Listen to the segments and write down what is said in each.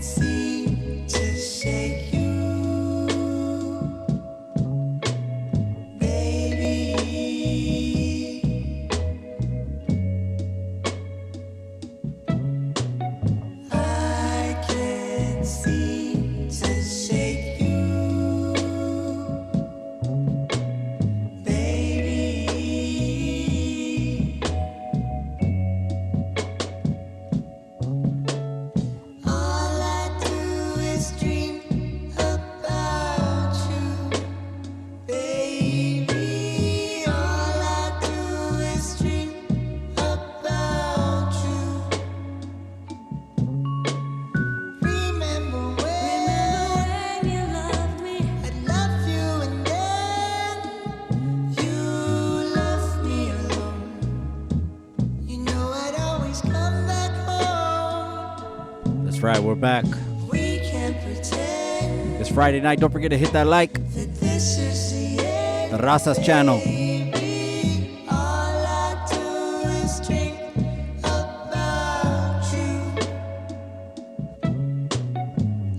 seem to shake you, baby. I can't seem to shake you, baby. All I do is dream about you, baby. All I do is dream about you. Remember when you loved me? I loved you, and then you left me alone. You know I'd always come back home. That's right, we're back. We can't pretend It's Friday night. Don't forget to hit that like. that this is the end. The Razas channel. Baby, all I do is dream about you.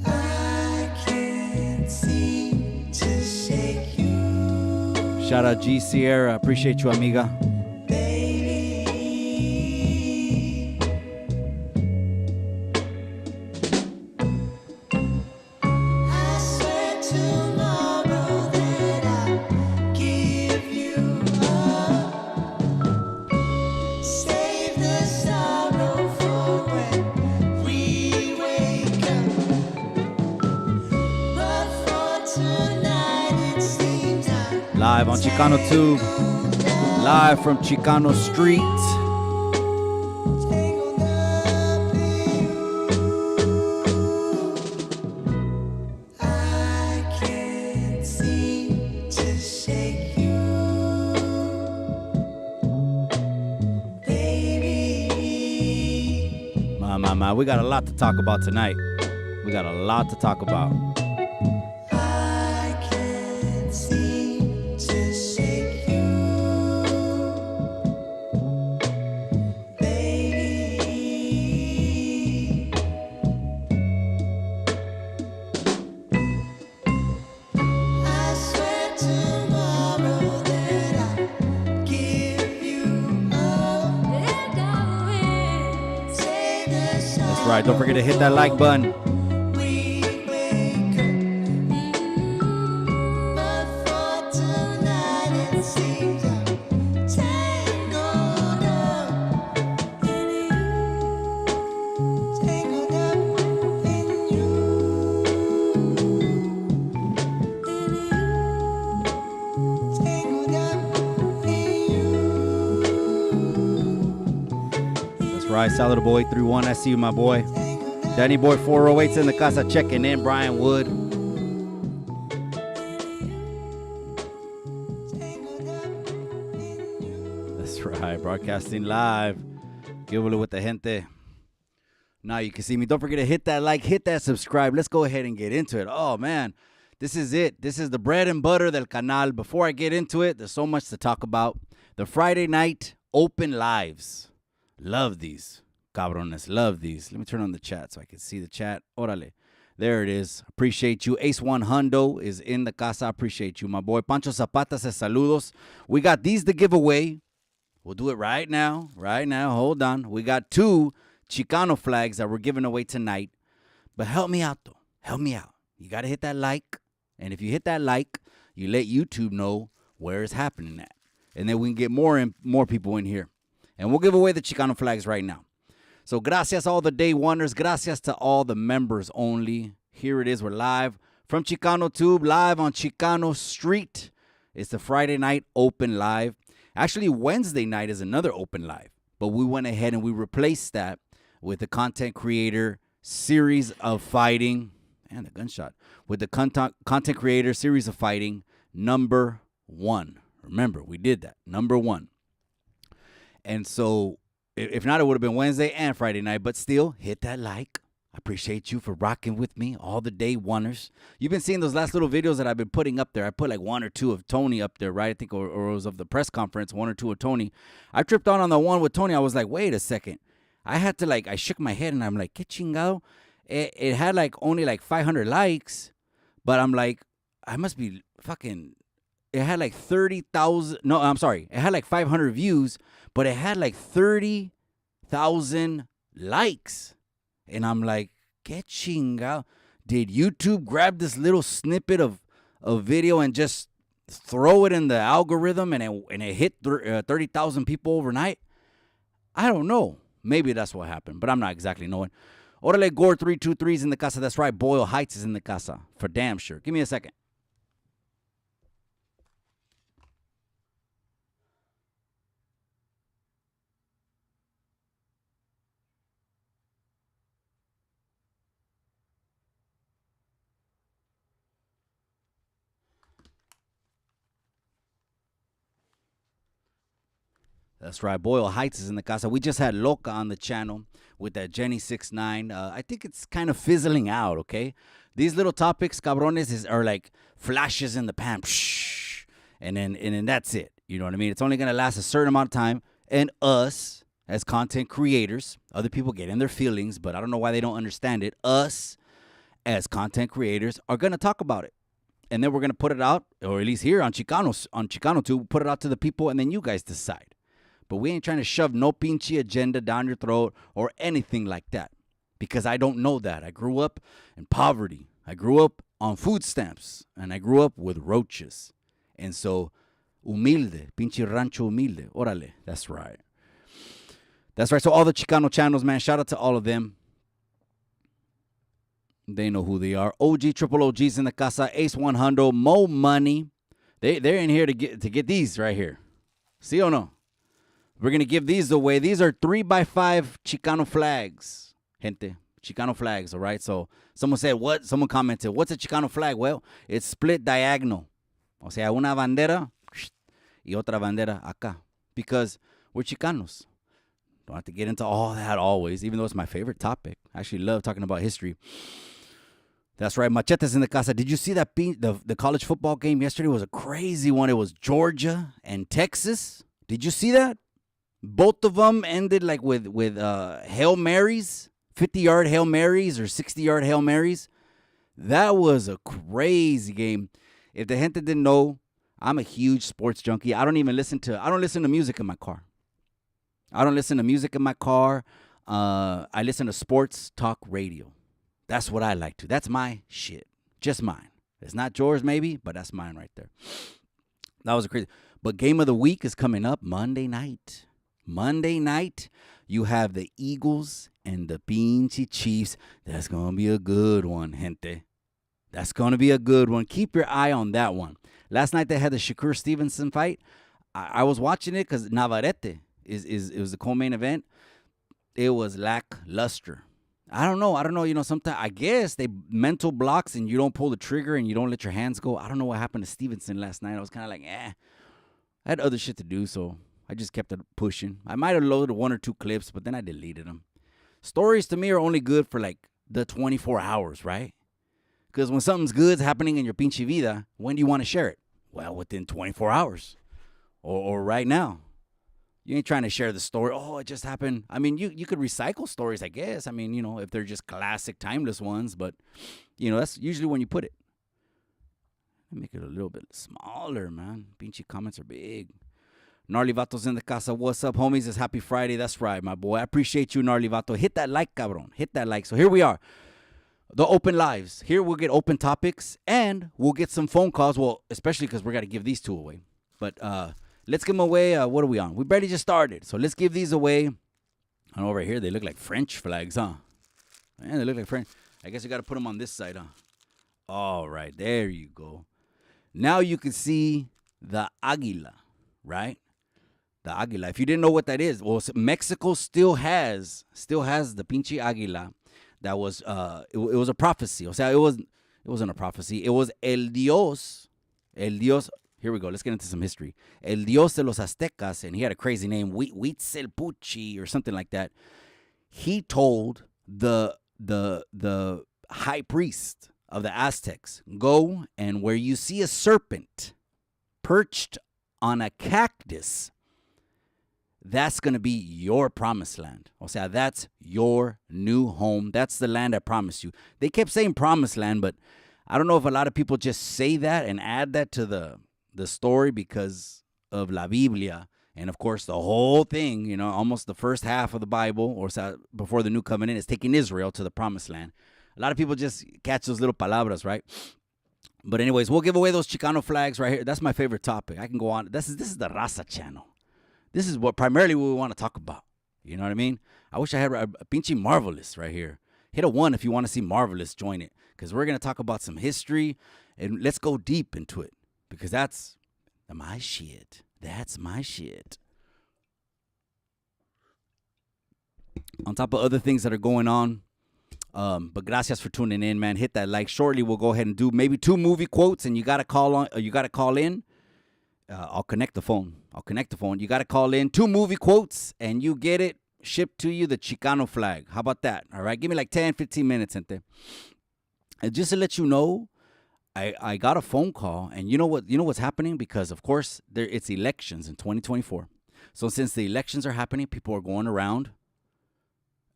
I can't seem to shake you, Shout out G Sierra. Appreciate you, amiga. baby. I swear tomorrow that I'll give you up. Save the sorrow for when we wake up. But for tonight it seems Live on Chicano Tube. Live from Chicano Street. tangled up in you. I can't seem to shake you, baby. My. We got a lot to talk about tonight. We got a lot to talk about. I can't seem to shake you, baby. I swear tomorrow that I'll give you up. And I will save the That's right. Don't forget to hit that like button. we wake up. But for tonight it seems I'm tangled up in you. Tangled up in you. Tangled up in you. That's right. Salad Boy 31. I see you, my boy. Danny Boy 408's in the casa checking in. Brian Wood. That's right. Broadcasting live. Give it with the gente. Now you can see me. Don't forget to hit that like, hit that subscribe. Let's go ahead and get into it. Oh, man. This is it. This is the bread and butter del canal. Before I get into it, there's so much to talk about. The Friday night open lives. Love these. Cabrones, love these. Let me turn on the chat so I can see the chat. Orale. There it is. Appreciate you. Ace One Hundo is in the casa. Appreciate you, my boy. Pancho Zapata says saludos. We got these to give away. We'll do it right now. Right now. Hold on. We got 2 Chicano flags that we're giving away tonight. But help me out, though. Help me out. You got to hit that like. And if you hit that like, you let YouTube know where it's happening at. And then we can get more people in here. And we'll give away the Chicano flags right now. So gracias all the day oneers. Gracias to all the members only. Here it is. We're live from Chicano Tube, live on Chicano Street. It's the Friday night open live. Actually, Wednesday night is another open live. But we went ahead and we replaced that with the content creator series of fighting. And the gunshot. With the content creator series of fighting number 1. Remember, we did that. Number 1. And so, if not, it would have been Wednesday and Friday night. But still, hit that like. I appreciate you for rocking with me all the day oneers. You've been seeing those last little videos that I've been putting up there. I put like 1 or 2 of Tony up there, right? I think, or it was of the press conference, 1 or 2 of Tony. I tripped on the one with Tony. I was like, wait a second. I had to I shook my head and I'm like, ¿qué chingado? it had like only like 500 likes, but I'm like, I must be fucking. It had like 30,000. No, I'm sorry. It had like 500 views, but it had like 30,000 likes. And I'm like, que chinga. Did YouTube grab this little snippet of video and just throw it in the algorithm and it hit 30,000 people overnight? I don't know. Maybe that's what happened, but I'm not exactly knowing. Orale Gore 323 is in the casa. That's right. Boyle Heights is in the casa. For damn sure. Give me a second. That's right. Boyle Heights is in the casa. We just had Loca on the channel with that Jenny 6ix9ine. I think it's kind of fizzling out, okay? These little topics, cabrones, are like flashes in the pan. And then that's it. You know what I mean? It's only going to last a certain amount of time. And us, as content creators, other people get in their feelings, but I don't know why they don't understand it. Us, as content creators, are going to talk about it. And then we're going to put it out, or at least here on Chicano Tube, put it out to the people, and then you guys decide. But we ain't trying to shove no pinche agenda down your throat or anything like that. Because I don't know that. I grew up in poverty. I grew up on food stamps. And I grew up with roaches. And so, humilde, pinche rancho humilde. Órale. That's right. That's right. So all the Chicano channels, man, shout out to all of them. They know who they are. OG, Triple OG's in the casa. Ace 100, Mo Money. They're in here to get these right here. See or no? We're going to give these away. These are 3x5 Chicano flags, gente. Chicano flags, all right? So someone said, what? Someone commented, what's a Chicano flag? Well, it's split diagonal. O sea, una bandera y otra bandera acá. Because we're Chicanos. Don't have to get into all that always, even though it's my favorite topic. I actually love talking about history. That's right. Machete's in the casa. Did you see that the college football game yesterday? Was a crazy one. It was Georgia and Texas. Did you see that? Both of them ended like with Hail Marys, 50-yard Hail Marys or 60-yard Hail Marys. That was a crazy game. If the gente didn't know, I'm a huge sports junkie. I don't listen to music in my car. I listen to sports talk radio. That's what I like to. That's my shit. Just mine. It's not yours maybe, but that's mine right there. That was a crazy. But game of the week is coming up Monday night. Monday night, you have the Eagles and the pinche Chiefs. That's going to be a good one, gente. That's going to be a good one. Keep your eye on that one. Last night, they had the Shakur Stevenson fight. I was watching it because Navarrete it was the co-main event. It was lackluster. I don't know. You know, sometimes I guess they mental blocks and you don't pull the trigger and you don't let your hands go. I don't know what happened to Stevenson last night. I was kind of like, I had other shit to do, so I just kept it pushing. I might have loaded 1 or 2 clips, but then I deleted them. Stories to me are only good for like the 24 hours, right? Because when something's good's happening in your pinche vida, when do you want to share it? Well, within 24 hours or right now. You ain't trying to share the story. Oh, it just happened. I mean, you could recycle stories, I guess. I mean, you know, if they're just classic, timeless ones. But, you know, that's usually when you put it. Make it a little bit smaller, man. Pinche comments are big. Gnarly Vato's in the casa. What's up, homies? It's Happy Friday. That's right, my boy. I appreciate you, Gnarly Vato. Hit that like, cabron. Hit that like. So here we are. The open lives. Here we'll get open topics and we'll get some phone calls. Well, especially because we're going to give these 2 away. But let's give them away. What are we on? We barely just started. So let's give these away. And over here, they look like French flags, huh? Man, they look like French. I guess you got to put them on this side, huh? All right. There you go. Now you can see the águila, right? The águila. If you didn't know what that is, well, Mexico still has the pinche águila. That was it was a prophecy. O sea, it wasn't a prophecy. It was el Dios. Here we go. Let's get into some history. El Dios de los Aztecas, and he had a crazy name, Huitzelpuchi or something like that. He told the high priest of the Aztecs, go and where you see a serpent perched on a cactus, that's going to be your promised land. O sea, that's your new home. That's the land I promised you. They kept saying promised land, but I don't know if a lot of people just say that and add that to the story because of La Biblia. And of course, the whole thing, you know, almost the first half of the Bible, or before the new covenant, is taking Israel to the promised land. A lot of people just catch those little palabras, right? But anyways, we'll give away those Chicano flags right here. That's my favorite topic. I can go on. This is the Raza channel. This is what primarily we want to talk about. You know what I mean? I wish I had a pinche Marvelous right here. Hit a 1 if you want to see Marvelous. Join it. Because we're going to talk about some history. And let's go deep into it. Because that's my shit. That's my shit. On top of other things that are going on. But gracias for tuning in, man. Hit that like. Shortly, we'll go ahead and do maybe 2 movie quotes. And you got to call in. I'll connect the phone. You got to call in 2 movie quotes. And you get it shipped to you, the Chicano flag. How about that? All right. Give me like 10, 15 minutes, gente. And just to let you know, I got a phone call, and you know what's happening? Because of course it's elections in 2024. So since the elections are happening, people are going around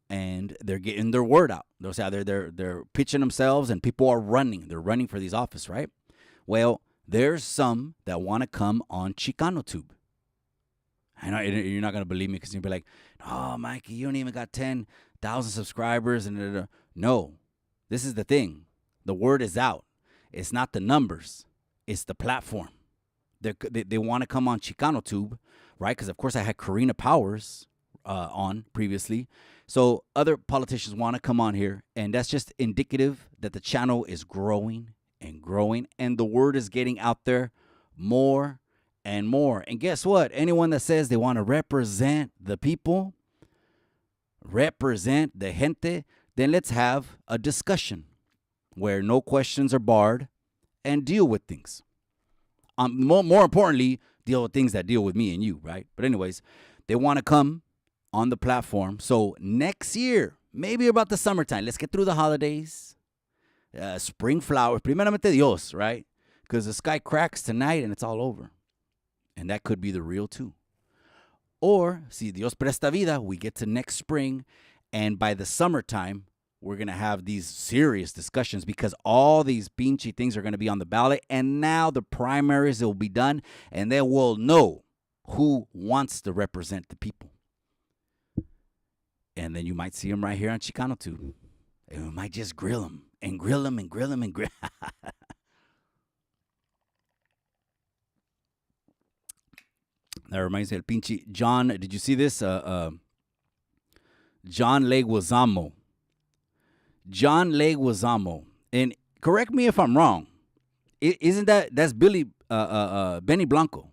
and they're getting their word out. They're pitching themselves, and people are running. They're running for these office, right? Well, there's some that want to come on Chicano Tube. I know you're not gonna believe me because you'll be like, "Oh, Mikey, you don't even got 10,000 subscribers." And no, this is the thing. The word is out. It's not the numbers. It's the platform. They want to come on Chicano Tube, right? Because, of course, I had Karina Powers on previously. So other politicians want to come on here. And that's just indicative that the channel is growing and growing. And the word is getting out there more and more. And guess what? Anyone that says they want to represent the people, represent the gente, then let's have a discussion where no questions are barred, and deal with things. More importantly, deal with things that deal with me and you, right? But anyways, they want to come on the platform. So next year, maybe about the summertime, let's get through the holidays, spring flowers, primeramente Dios, right? Because the sky cracks tonight and it's all over. And that could be the real too. Or, si Dios presta vida, we get to next spring, and by the summertime, we're going to have these serious discussions because all these pinchy things are going to be on the ballot. And now the primaries will be done, and then we'll know who wants to represent the people. And then you might see them right here on Chicano Tube. And we might just grill them and grill them and grill them and grill. That reminds me of pinchy. John, did you see this? John Leguizamo. John Leguizamo, and correct me if I'm wrong. Isn't that's Benny Blanco?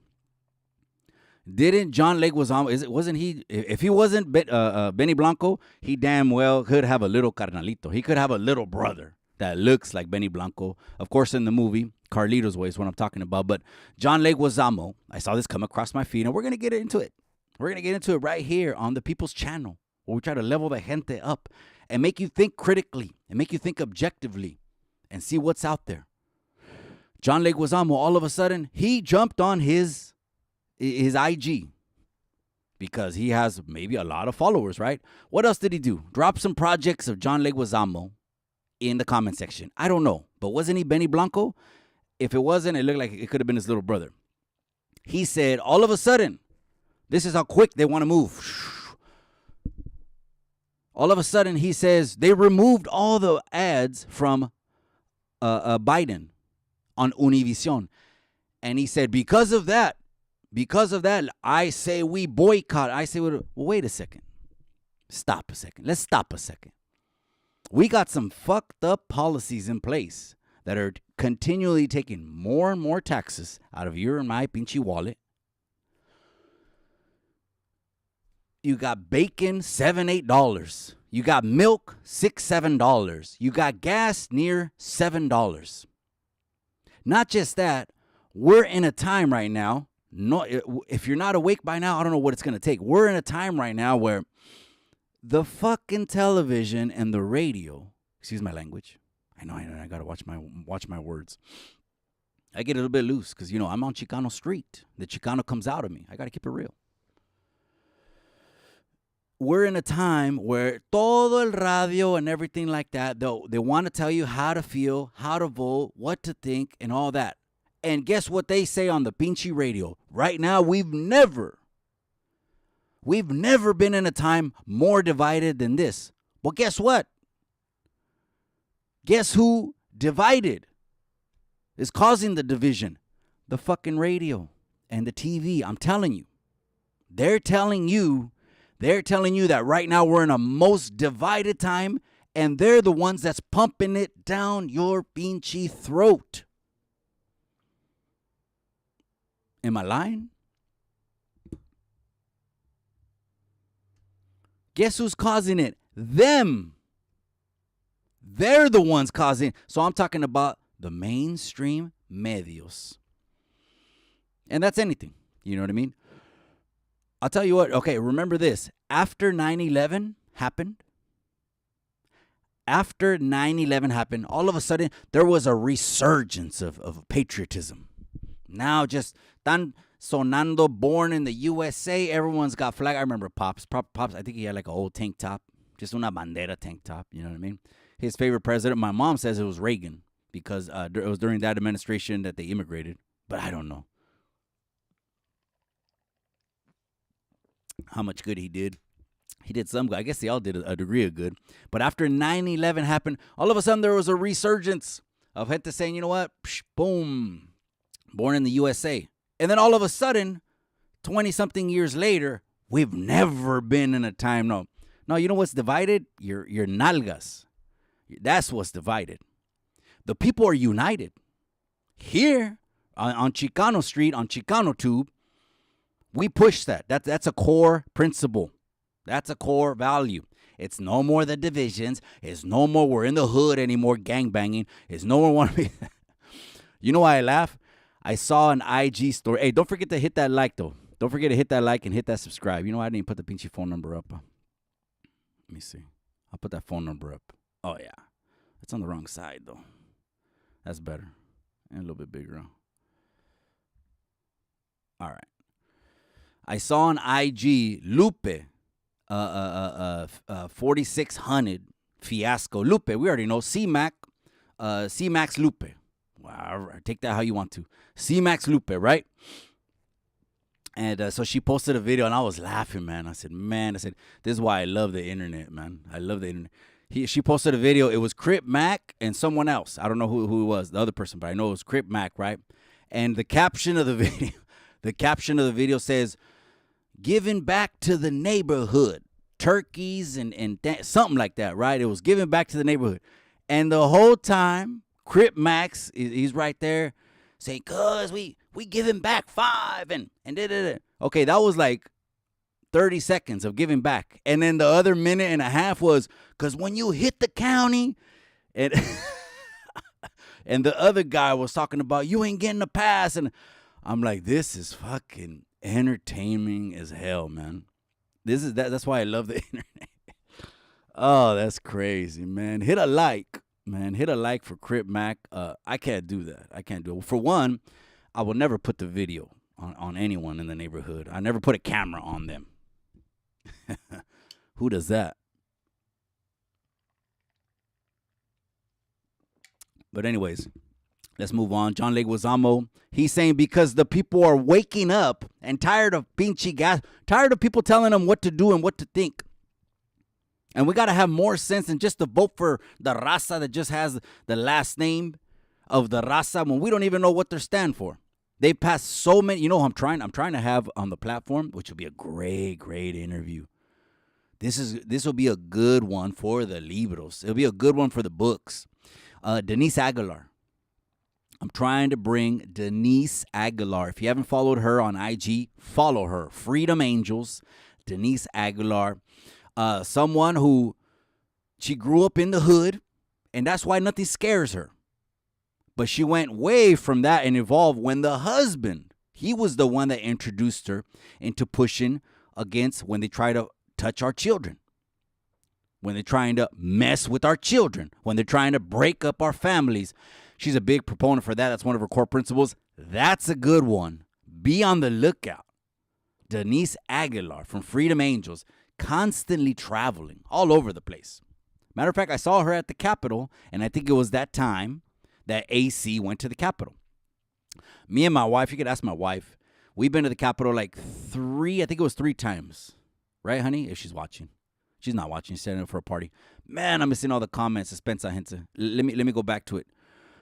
Didn't John Leguizamo? Wasn't he? If he wasn't Benny Blanco, he damn well could have a little carnalito. He could have a little brother that looks like Benny Blanco. Of course, in the movie Carlito's Way is what I'm talking about. But John Leguizamo, I saw this come across my feed, and we're gonna get into it. We're gonna get into it right here on the People's Channel, where we try to level the gente up and make you think critically and make you think objectively and see what's out there. John Leguizamo, all of a sudden, he jumped on his IG because he has maybe a lot of followers, right? What else did he do? Drop some projects of John Leguizamo in the comment section. I don't know, but wasn't he Benny Blanco? If it wasn't, it looked like it could have been his little brother. He said, all of a sudden, this is how quick they want to move. All of a sudden, he says they removed all the ads from Biden on Univision. And he said, because of that, I say we boycott. I say, well, wait a second. Stop a second. Let's stop a second. We got some fucked up policies in place that are continually taking more and more taxes out of your and my pinchy wallet. You got bacon, $7, $8. You got milk, $6, $7. You got gas near $7. Not just that, we're in a time right now. No, if you're not awake by now, I don't know what it's going to take. We're in a time right now where the fucking television and the radio, excuse my language. I know, I got to watch my words. I get a little bit loose because, I'm on Chicano Street. The Chicano comes out of me. I got to keep it real. we're in a time where todo el radio and everything like that, they want to tell you how to feel, how to vote, what to think, and all that. And guess what they say on the pinchy radio? Right now, we've never been in a time more divided than this. Well, guess what? Guess who divided is causing the division? The fucking radio and the TV. I'm telling you. They're telling you that right now we're in a most divided time, and they're the ones that's pumping it down your pinchy throat. Am I lying? Guess who's causing it? Them. They're the ones causing it. So I'm talking about the mainstream medios. And that's anything. You know what I mean? I'll tell you what. Okay, remember this. After 9/11 happened, all of a sudden, there was a resurgence of patriotism. Now just tan sonando, born in the USA, everyone's got flag. I remember Pops, I think he had like an old tank top, just una bandera tank top, you know what I mean? His favorite president, my mom says it was Reagan, because it was during that administration that they immigrated, but I don't know how much good he did. He did some good. I guess they all did a degree of good. But after 9/11 happened, all of a sudden there was a resurgence of gente saying, you know what? Psh, boom. Born in the USA. And then all of a sudden, 20-something years later, we've never been in a time. No, you know what's divided? Your nalgas. That's what's divided. The people are united. Here, on Chicano Street, on Chicano Tube, we push that. That's a core principle. That's a core value. It's no more the divisions. It's no more we're in the hood anymore gangbanging. It's no more want to be. You know why I laugh? I saw an IG story. Hey, don't forget to hit that like, though. Don't forget to hit that like and hit that subscribe. You know, I didn't even put the pinchy phone number up. Let me see. I'll put that phone number up. Oh, yeah. It's on the wrong side, though. That's better. And a little bit bigger. All right. I saw on IG Lupe, 4600 fiasco. Lupe, we already know. C-Max Lupe. Wow, take that how you want to. C-Max Lupe, right? And so she posted a video, and I was laughing, man. I said, this is why I love the internet, man. I love the internet. She posted a video. It was Crip Mac and someone else. I don't know who it was, the other person, but I know it was Crip Mac, right? And the caption of the video, says, "Giving back to the neighborhood, turkeys and something like that, right? It was giving back to the neighborhood." And the whole time, Crip Max, he's right there saying, "Cuz we giving back 5 and da-da-da." Okay, that was like 30 seconds of giving back. And then the other minute and a half was, "Cuz when you hit the county," and and the other guy was talking about, "You ain't getting a pass." And I'm like, this is fucking entertaining as hell, man. That's why I love the internet. Oh, that's crazy, man. Hit a like. Man, hit a like for Crip Mac. I can't do that. I can't do it. For one, I will never put the video on anyone in the neighborhood. I never put a camera on them. Who does that? But anyways, let's move on. John Leguizamo, he's saying because the people are waking up and tired of pinchy gas, tired of people telling them what to do and what to think. And we got to have more sense than just to vote for the raza that just has the last name of the raza when we don't even know what they stand for. They pass so many. You know, I'm trying to have on the platform, which will be a great interview. This will be a good one for the libros. It'll be a good one for the books. Denise Aguilar. I'm trying to bring Denise Aguilar. If you haven't followed her on IG, follow her. Freedom Angels, Denise Aguilar. Someone who, she grew up in the hood, and that's why nothing scares her. But she went way from that and evolved when the husband, he was the one that introduced her into pushing against when they try to touch our children, when they're trying to mess with our children, when they're trying to break up our families. She's a big proponent for that. That's one of her core principles. That's a good one. Be on the lookout. Denise Aguilar from Freedom Angels. constantly traveling all over the place. Matter of fact, I saw her at the Capitol, and I think it was that time that AC went to the Capitol. Me and my wife, you could ask my wife, we've been to the Capitol like I think it was 3 times. Right, honey? If she's watching. She's not watching. She's setting up for a party. Man, I'm missing all the comments. Suspensa, gente. Let me go back to it.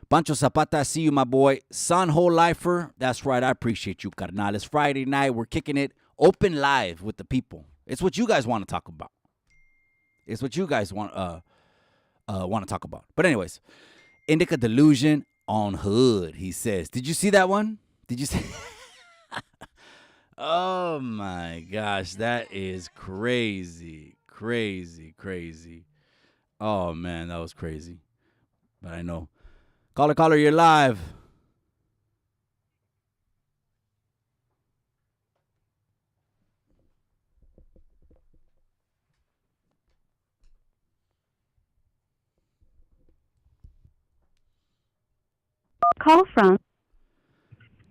Pancho Zapata, I see you, my boy. Sanho Lifer, that's right. I appreciate you, carnal. It's Friday night. We're kicking it open live with the people. It's what you guys want to talk about. It's what you guys want to talk about. But anyways, Indica Delusion on Hood, he says. Did you see that one? Did you see? Oh, my gosh. That is crazy. Crazy. Oh, man, that was crazy. But I know. Caller, you're live. Call from.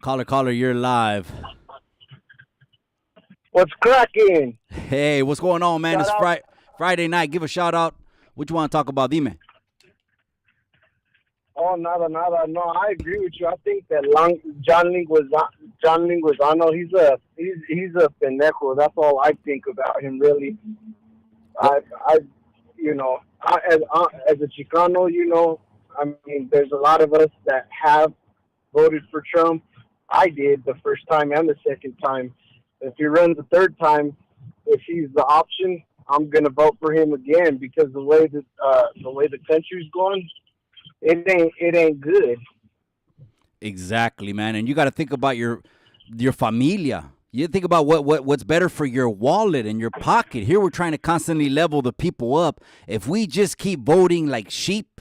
Caller, you're live. What's cracking? Hey, what's going on, man? It's Friday night. Give a shout out. What you want to talk about, Dime? Oh, nada. No, I agree with you. I think that John Linguizano, he's a pendejo. That's all I think about him, really. As a Chicano, I mean, there's a lot of us that have voted for Trump. I did the first time and the second time. If he runs the third time, if he's the option, I'm gonna vote for him again because the way the country's going, it ain't good. Exactly, man. And you got to think about your familia. You think about what's better for your wallet and your pocket. Here we're trying to constantly level the people up. If we just keep voting like sheep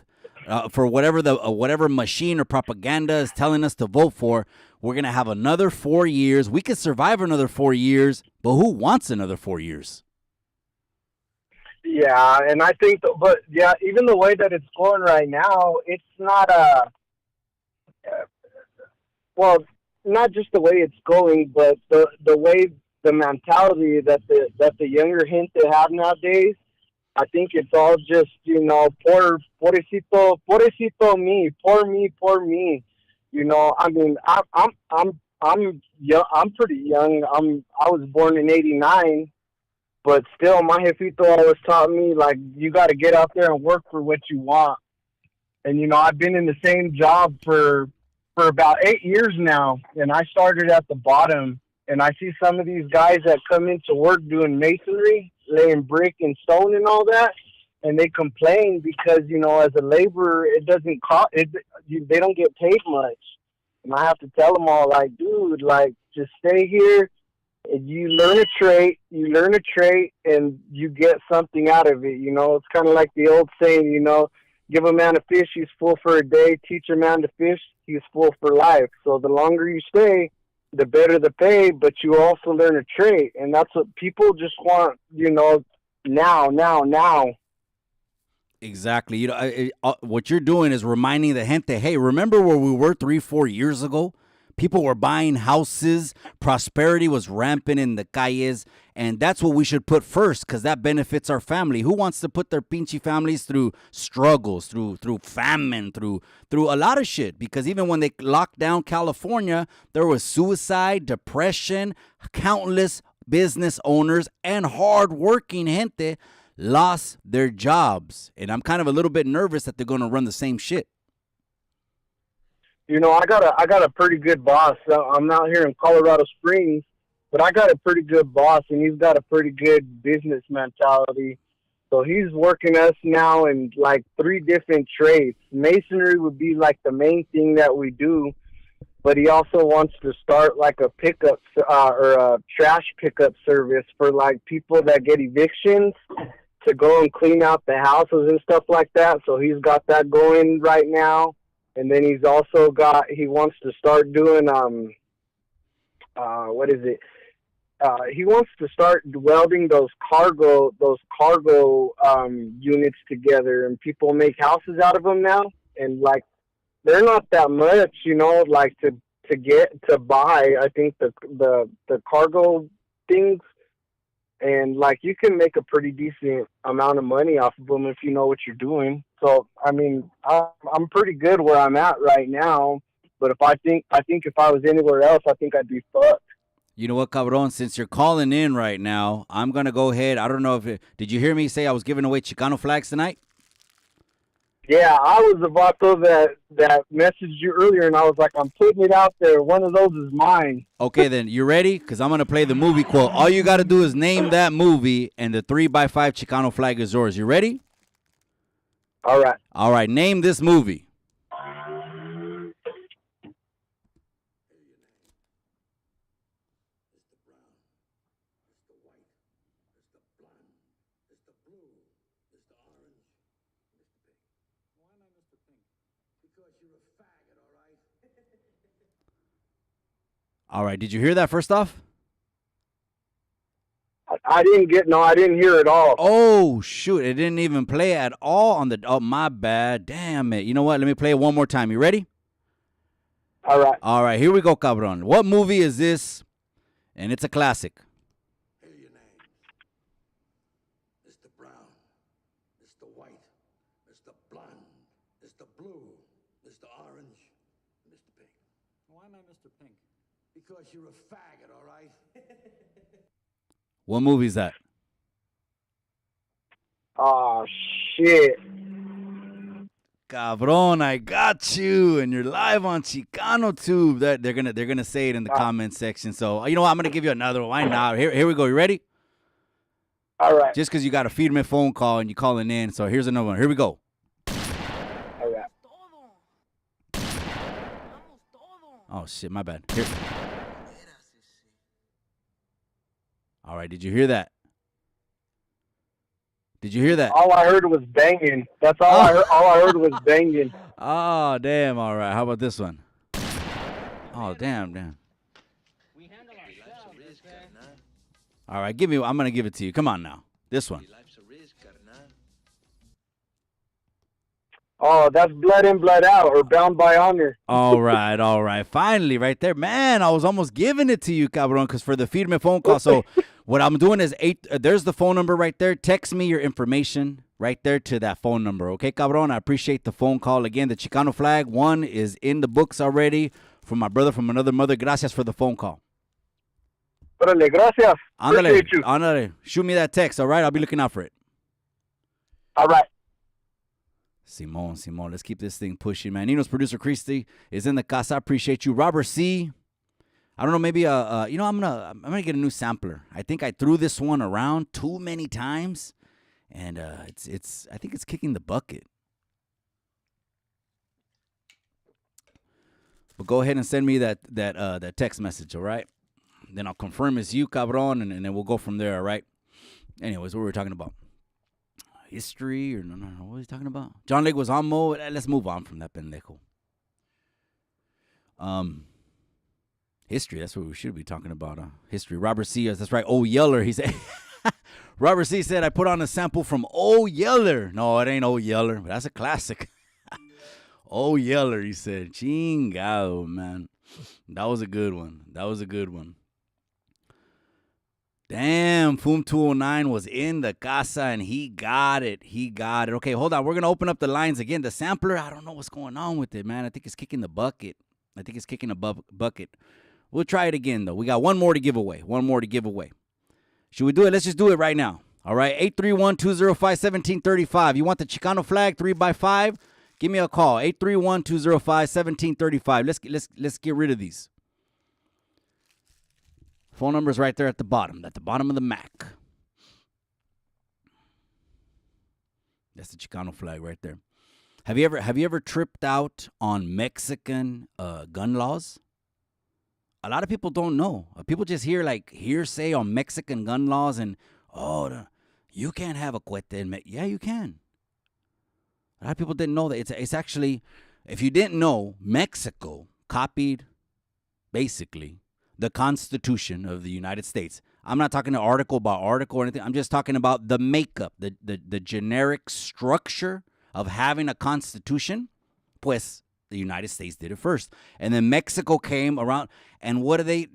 for whatever machine or propaganda is telling us to vote for, we're gonna have another 4 years. We could survive another 4 years, but who wants another 4 years? Yeah, and I think, even the way that it's going right now, it's not not just the way it's going, but the way the mentality that the younger gente have nowadays. I think it's all just pobrecito me, poor me. I mean, I'm young. I'm pretty young. I was born in '89. But still, my jefito always taught me, like, you got to get out there and work for what you want. And, I've been in the same job for about 8 years now, and I started at the bottom. And I see some of these guys that come into work doing masonry, laying brick and stone and all that, and they complain because, as a laborer, it doesn't cost, they don't get paid much. And I have to tell them all, like, dude, like, just stay here. You learn a trait, and you get something out of it. It's kind of like the old saying, give a man a fish, he's full for a day. Teach a man to fish, he's full for life. So the longer you stay, the better the pay, but you also learn a trait. And that's what people just want, now. Exactly. What you're doing is reminding the gente, hey, remember where we were 3-4 years ago? People were buying houses. Prosperity was rampant in the calles. And that's what we should put first because that benefits our family. Who wants to put their pinchy families through struggles, through famine, through a lot of shit? Because even when they locked down California, there was suicide, depression, countless business owners and hardworking gente lost their jobs. And I'm kind of a little bit nervous that they're going to run the same shit. I got a pretty good boss. I'm out here in Colorado Springs, but I got a pretty good boss, and he's got a pretty good business mentality. So he's working us now in like 3 different trades. Masonry would be like the main thing that we do, but he also wants to start like a pickup or a trash pickup service for like people that get evictions to go and clean out the houses and stuff like that. So he's got that going right now. And then he wants to start doing, he wants to start welding those cargo units together, and people make houses out of them now. And like, they're not that much, like to buy, I think the cargo things. and like you can make a pretty decent amount of money off of them if you know what you're doing. So I mean, I'm pretty good where I'm at right now. But I think if I was anywhere else, I think I'd be fucked. You know what, cabron? Since you're calling in right now, I'm gonna go ahead. I don't know if did you hear me say I was giving away Chicano flags tonight? Yeah, I was about to that messaged you earlier, and I was like, I'm putting it out there. One of those is mine. Okay, then you ready? Because I'm gonna play the movie quote. All you got to do is name that movie, and the 3x5 Chicano flag is yours. You ready? All right. All right. Name this movie. All right. Did you hear that first off? I didn't hear it all. Oh, shoot. It didn't even play at all on the. Oh, my bad. Damn it. You know what? Let me play it one more time. You ready? All right. All right. Here we go, cabron. What movie is this? And it's a classic. Hear your names. Mr. Brown, Mr. White, Mr. Blonde, Mr. Blue, Mr. Orange, Mr. Pink. Why am I Mr. Pink? Because you're a faggot, all right? What movie is that? Oh shit. Cabron, I got you, and you're live on Chicano Tube. That they're gonna say it in the comment section. So you know what? I'm gonna give you another one. Why not? Here we go. You ready? All right. Just because you got a feed me phone call and you calling in. So here's another one. Here we go. All right. Oh shit, my bad. Here. All right, did you hear that? Did you hear that? All I heard was banging. That's all I heard. All I heard was banging. Oh, damn. All right. How about this one? Oh, damn. We handle ourselves, okay? All right, I'm going to give it to you. Come on now. This one. Oh, that's blood in, blood out, or bound by honor. All right. Finally, right there. Man, I was almost giving it to you, cabron, because for the feed me phone call. So what I'm doing is there's the phone number right there. Text me your information right there to that phone number. Okay, cabron? I appreciate the phone call. Again, the Chicano flag one is in the books already from my brother from another mother. Gracias for the phone call. Órale, gracias. Appreciate you. Ándale. Shoot me that text, all right? I'll be looking out for it. All right. Simon, let's keep this thing pushing, man. Nino's producer Christy is in the casa. I appreciate you. Robert C. I don't know, maybe I'm gonna get a new sampler. I think I threw this one around too many times, and I think it's kicking the bucket. But go ahead and send me that text message, all right? Then I'll confirm it's you, cabron, and then we'll go from there, all right? Anyways, what were we talking about? History or no, what was he talking about? John Leguizamo. Let's move on from that pendejo. History. That's what we should be talking about. History. Robert C. That's right. Oh Yeller. He said. Robert C. said I put on a sample from Oh Yeller. No, it ain't Oh Yeller. But that's a classic. Oh Yeller. He said. Chingado, man. That was a good one. Damn, Foom 209 was in the casa and he got it. Okay, hold on. We're going to open up the lines again. The sampler, I don't know what's going on with it, man. I think it's kicking the bucket. Bucket. We'll try it again, though. We got one more to give away. Should we do it? Let's just do it right now. All right, 831-205-1735. You want the Chicano flag 3x5? Give me a call. 831-205-1735. Let's get rid of these. Phone number's right there at the bottom of the Mac. That's the Chicano flag right there. Have you ever tripped out on Mexican gun laws? A lot of people don't know. People just hear like hearsay on Mexican gun laws and you can't have a cohete in Mexico. Yeah, you can. A lot of people didn't know that it's actually, if you didn't know, Mexico copied basically the Constitution of the United States. I'm not talking article by article or anything. I'm just talking about the makeup, the generic structure of having a constitution. Pues the United States did it first. And then Mexico came around. And what do they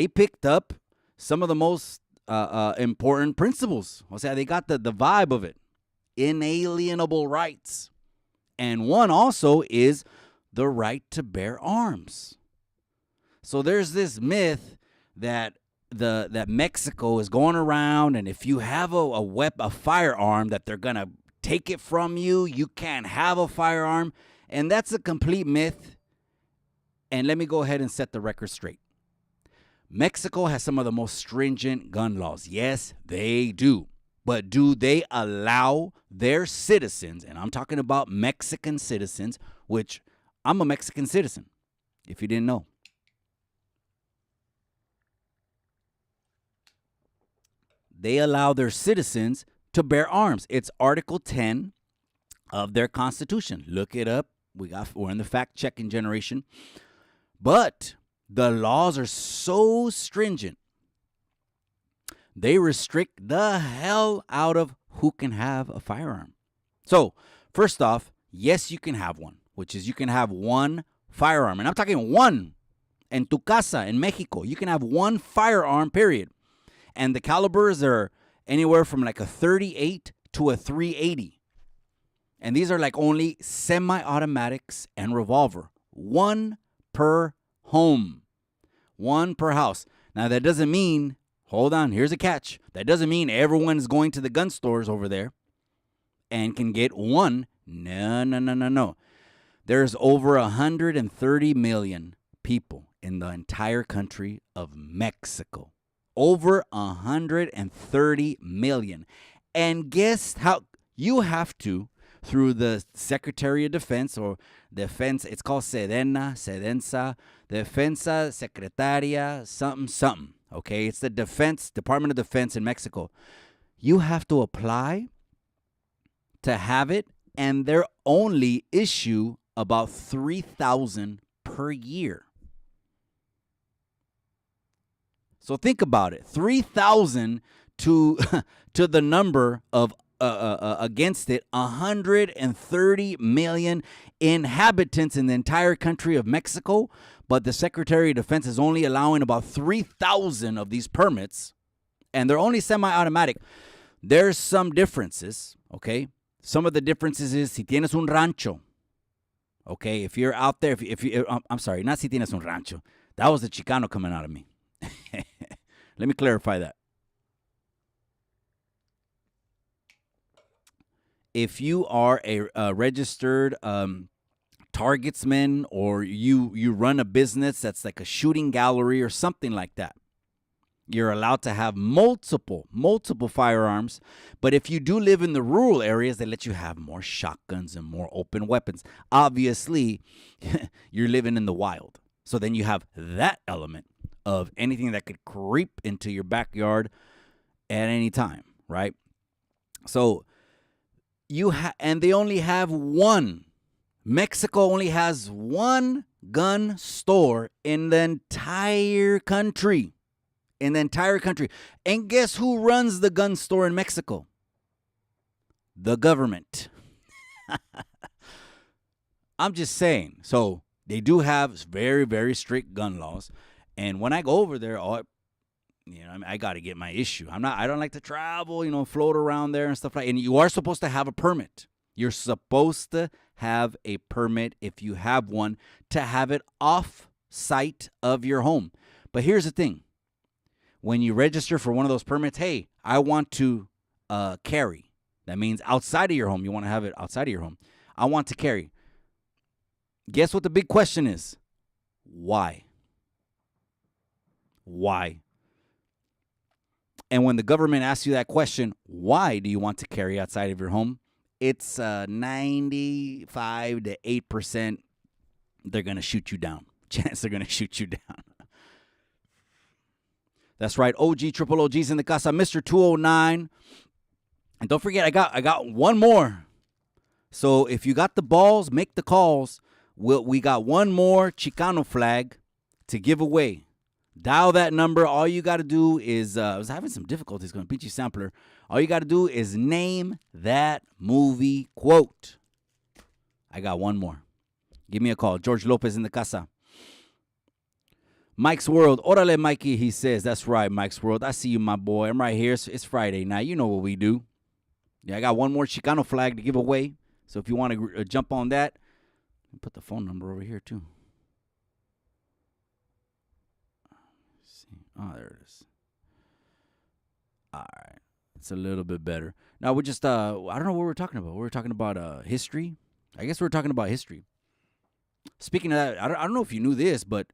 picked up some of the most important principles. O sea, they got the vibe of it. Inalienable rights. And one also is the right to bear arms. So there's this myth that that Mexico is going around, and if you have a firearm, that they're gonna take it from you. You can't have a firearm, and that's a complete myth. And let me go ahead and set the record straight. Mexico has some of the most stringent gun laws. Yes, they do. But do they allow their citizens, and I'm talking about Mexican citizens, which I'm a Mexican citizen, if you didn't know. They allow their citizens to bear arms. It's Article 10 of their Constitution. Look it up. We're in the fact-checking generation. But the laws are so stringent, they restrict the hell out of who can have a firearm. So, first off, yes, you can have one, which is you can have one firearm. And I'm talking one. En tu casa, in Mexico, you can have one firearm, period. And the calibers are anywhere from like a 38 to a 380. And these are like only semi-automatics and revolver. One per home. One per house. Now, that doesn't mean, hold on, here's a catch. That doesn't mean everyone's going to the gun stores over there and can get one. No. There's over 130 million people in the entire country of Mexico. Over 130 million. And guess how? You have to, through the Secretary of Defense or Defense, it's called Sedensa, Defensa Secretaria, something. Okay, it's the Department of Defense in Mexico. You have to apply to have it, and they only issue about 3,000 per year. So think about it, 3,000 to the number of against it, 130 million inhabitants in the entire country of Mexico, but the Secretary of Defense is only allowing about 3,000 of these permits, and they're only semi-automatic. There's some differences, okay? Some of the differences is si tienes un rancho, okay? If you're out there, if you, I'm sorry, not si tienes un rancho. That was the Chicano coming out of me. Let me clarify that. If you are a registered targetsman, or you run a business that's like a shooting gallery or something like that, you're allowed to have multiple firearms. But if you do live in the rural areas, they let you have more shotguns and more open weapons. Obviously, you're living in the wild. So then you have that element of anything that could creep into your backyard at any time, right? So and they only have one. Mexico only has one gun store in the entire country. And guess who runs the gun store in Mexico? The government. I'm just saying. So they do have very, very strict gun laws. And when I go over there, I got to get my issue. I don't like to travel, float around there and stuff like that. And you are supposed to have a permit. You're supposed to have a permit, if you have one, to have it off site of your home. But here's the thing. When you register for one of those permits, hey, I want to carry. That means outside of your home. You want to have it outside of your home. I want to carry. Guess what the big question is? Why? Why? And when the government asks you that question, why do you want to carry outside of your home? It's 95 to 8% they're going to shoot you down. Chance they're going to shoot you down. That's right. OG, triple OG's in the casa. Mr. 209. And don't forget, I got one more. So if you got the balls, make the calls. We got one more Chicano flag to give away. Dial that number. All you got to do is, I was having some difficulties going to beat you sampler. All you got to do is name that movie quote. I got one more. Give me a call. George Lopez in the casa. Mike's World. Orale, Mikey, he says. That's right, Mike's World. I see you, my boy. I'm right here. It's Friday night. You know what we do. Yeah, I got one more Chicano flag to give away. So if you want to jump on that, put the phone number over here, too. Let's see. Oh, there it is. All right. It's a little bit better. Now, we're just, I don't know what we're talking about. We're talking about history. I guess we're talking about history. Speaking of that, I don't know if you knew this, but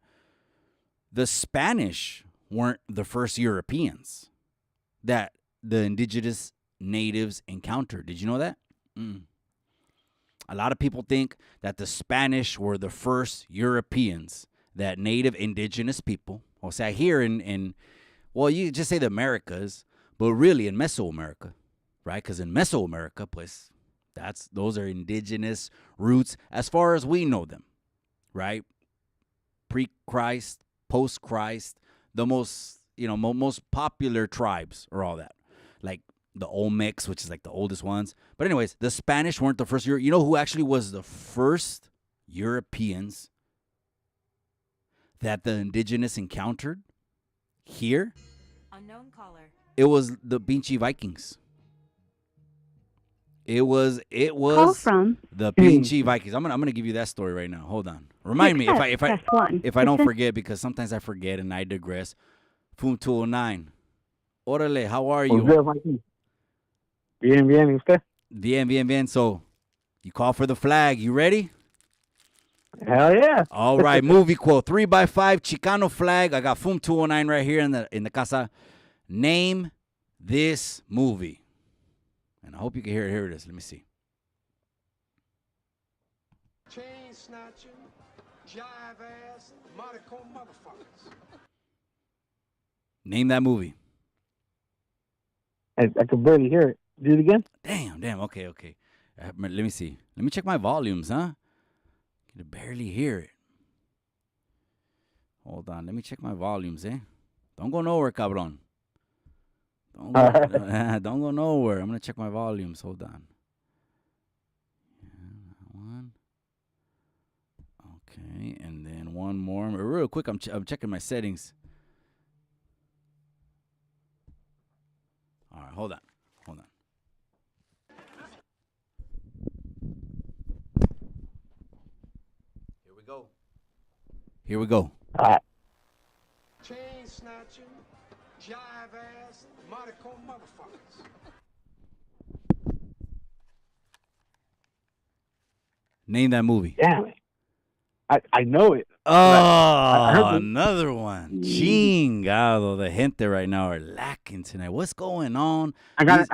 the Spanish weren't the first Europeans that the indigenous natives encountered. Did you know that? A lot of people think that the Spanish were the first Europeans, that native indigenous people, o sea, here in well, you just say the Americas, but really in Mesoamerica, right? Because in Mesoamerica, pues, those are indigenous roots as far as we know them, right? Pre-Christ, post-Christ, the most, most popular tribes or all that. Like the Olmecs, which is like the oldest ones. But anyways, the Spanish weren't the first. You know who actually was the first Europeans that the indigenous encountered here? Unknown caller. It was the pinche Vikings. It was Call from the pinche Vikings. I'm gonna give you that story right now. Hold on. Remind me if I don't forget, because sometimes I forget and I digress. Fum 209. Orale, how are you? Bien, bien, ¿usted? Bien. So, you call for the flag. You ready? Hell yeah. All right. Movie quote. 3x5 Chicano flag. I got Fum 209 right here in the casa. Name this movie. And I hope you can hear it. Here it is. Let me see. Chain snatching, jive ass, Maricon motherfuckers. Name that movie. I could barely hear it. Do it again? Damn. Okay. Let me see. Let me check my volumes, huh? I can barely hear it. Hold on. Let me check my volumes, eh? Don't go nowhere, cabron. Don't go nowhere. I'm going to check my volumes. Hold on. One. Okay. And then one more. Real quick, I'm checking my settings. All right. Hold on. Here we go. All right. Chain snatching, jive ass, Maricon motherfuckers. Name that movie. Damn it. I know it. Oh, I heard another one. Chingado. The gente right now are lacking tonight. What's going on? I got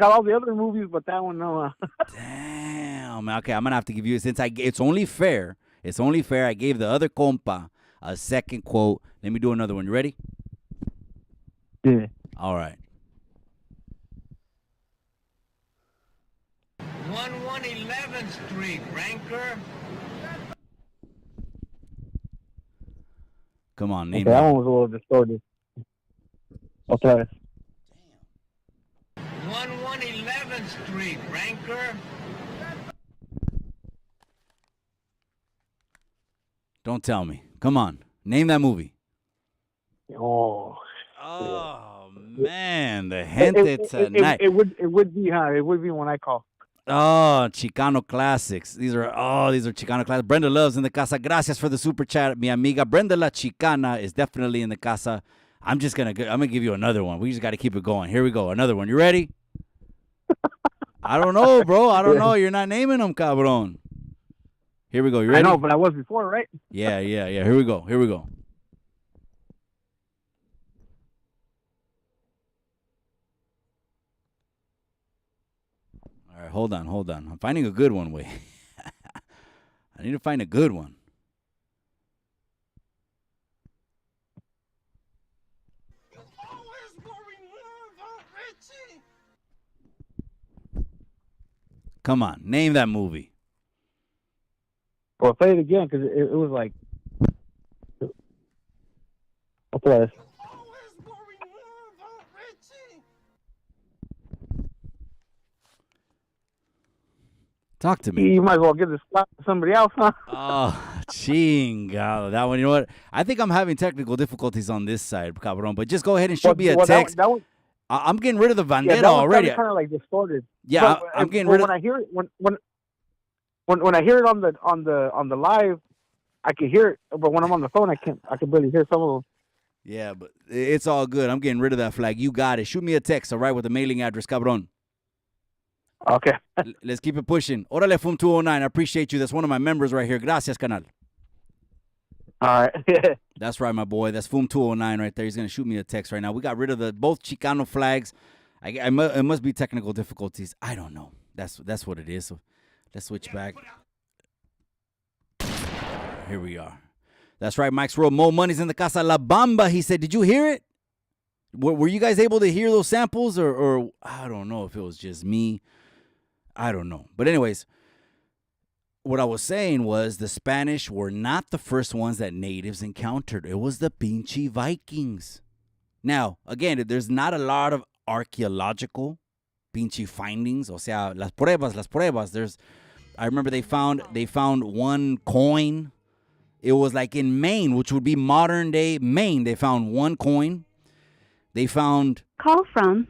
all the other movies, but that one, no. Damn. Okay, I'm going to have to give you, since it's only fair. It's only fair. I gave the other compa a second quote. Let me do another one. You ready? Yeah. All right. 1111th Street, Ranker. Come on, name Okay, that that. one was a little distorted. Okay. 1111th Street, Ranker. Don't tell me. Come on. Name that movie. Oh. Man. The gente tonight. It would be, huh? It would be when I call. Oh, Chicano classics. These are Chicano classics. Brenda Loves in the casa. Gracias for the super chat, mi amiga. Brenda La Chicana is definitely in the casa. I'm gonna give you another one. We just got to keep it going. Here we go. Another one. You ready? I don't know, bro. I don't know. You're not naming them, cabron. Here we go. You ready? I know, but I was before, right? Yeah. Here we go. All right, hold on. I'm finding a good one, wait. I need to find a good one. Come on, name that movie. Well, say it again, because it was like... Okay. Talk to me. You might as well give this spot to somebody else, huh? Oh, Chingado. That one, you know what? I think I'm having technical difficulties on this side, cabrón. But just go ahead and shoot me a text. That one, I'm getting rid of the yeah, bandera that one already. kind of like distorted. Yeah, But, I'm getting rid of. when I hear it when I hear it on the live, I can hear it. But when I'm on the phone, I can barely hear some of them. Yeah, but it's all good. I'm getting rid of that flag. You got it. Shoot me a text, all right, with the mailing address, cabrón. Okay. Let's keep it pushing. Órale, Fum 209. I appreciate you. That's one of my members right here. Gracias, canal. All right. That's right, my boy. That's Fum 209 right there. He's going to shoot me a text right now. We got rid of both Chicano flags. It must be technical difficulties. I don't know. That's what it is. So let's switch back. Here we are. That's right, Mike's Road. Mo Money's in the Casa La Bamba. He said, did you hear it? Were you guys able to hear those samples? Or I don't know if it was just me. I don't know. But anyways, what I was saying was the Spanish were not the first ones that natives encountered. It was the pinche Vikings. Now, again, there's not a lot of archaeological pinche findings. O sea, las pruebas. I remember they found one coin. It was like in Maine, which would be modern day Maine. They found one coin. They found. Call from.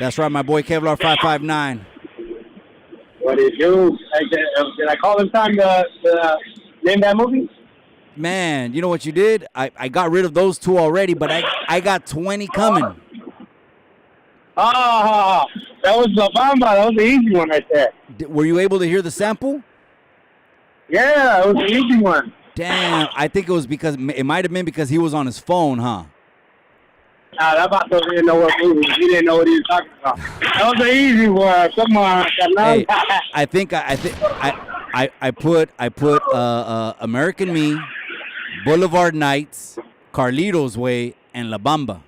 That's right, my boy Kevlar 559. What did you do? Did I call in time to name that movie? Man, you know what you did? I got rid of those two already, but I got 20 coming. Oh, that was La Bamba. That was the easy one right there. Were you able to hear the sample? Yeah, it was the easy one. Damn, I think it might have been because he was on his phone, huh? Nah, that vato didn't know what movie. He didn't know what he was talking about. That was the easy one. Come on, Hey, I think I put American Me, Boulevard Nights, Carlito's Way, and La Bamba.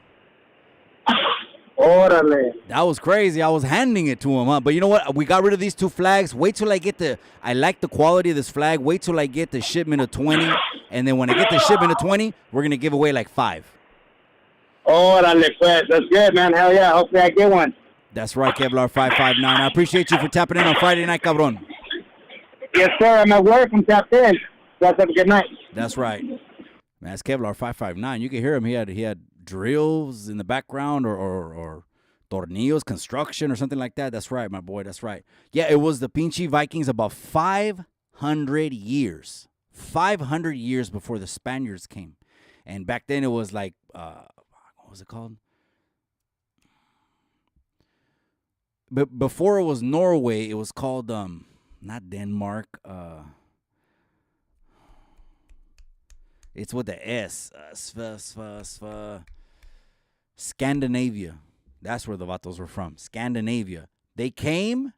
Órale. That was crazy. I was handing it to him, huh? But you know what? We got rid of these two flags. Wait till I like the quality of this flag. Wait till I get the shipment of 20. And then when I get the shipment of 20, we're going to give away like 5. Órale, pues. That's good, man. Hell yeah. Hopefully I get one. That's right, Kevlar 559. I appreciate you for tapping in on Friday night, cabron. Yes, sir. I'm at work. I'm tapped in. Guys have a good night. That's right. Man, it's Kevlar 559. You can hear him. He had drills in the background or tornillos, construction or something like that. That's right, my boy. That's right. Yeah, it was the pinche Vikings about 500 years. 500 years before the Spaniards came. And back then it was like, what was it called? But before it was Norway, it was called, not Denmark. It's with the S. Scandinavia. That's where the vatos were from. Scandinavia. They came,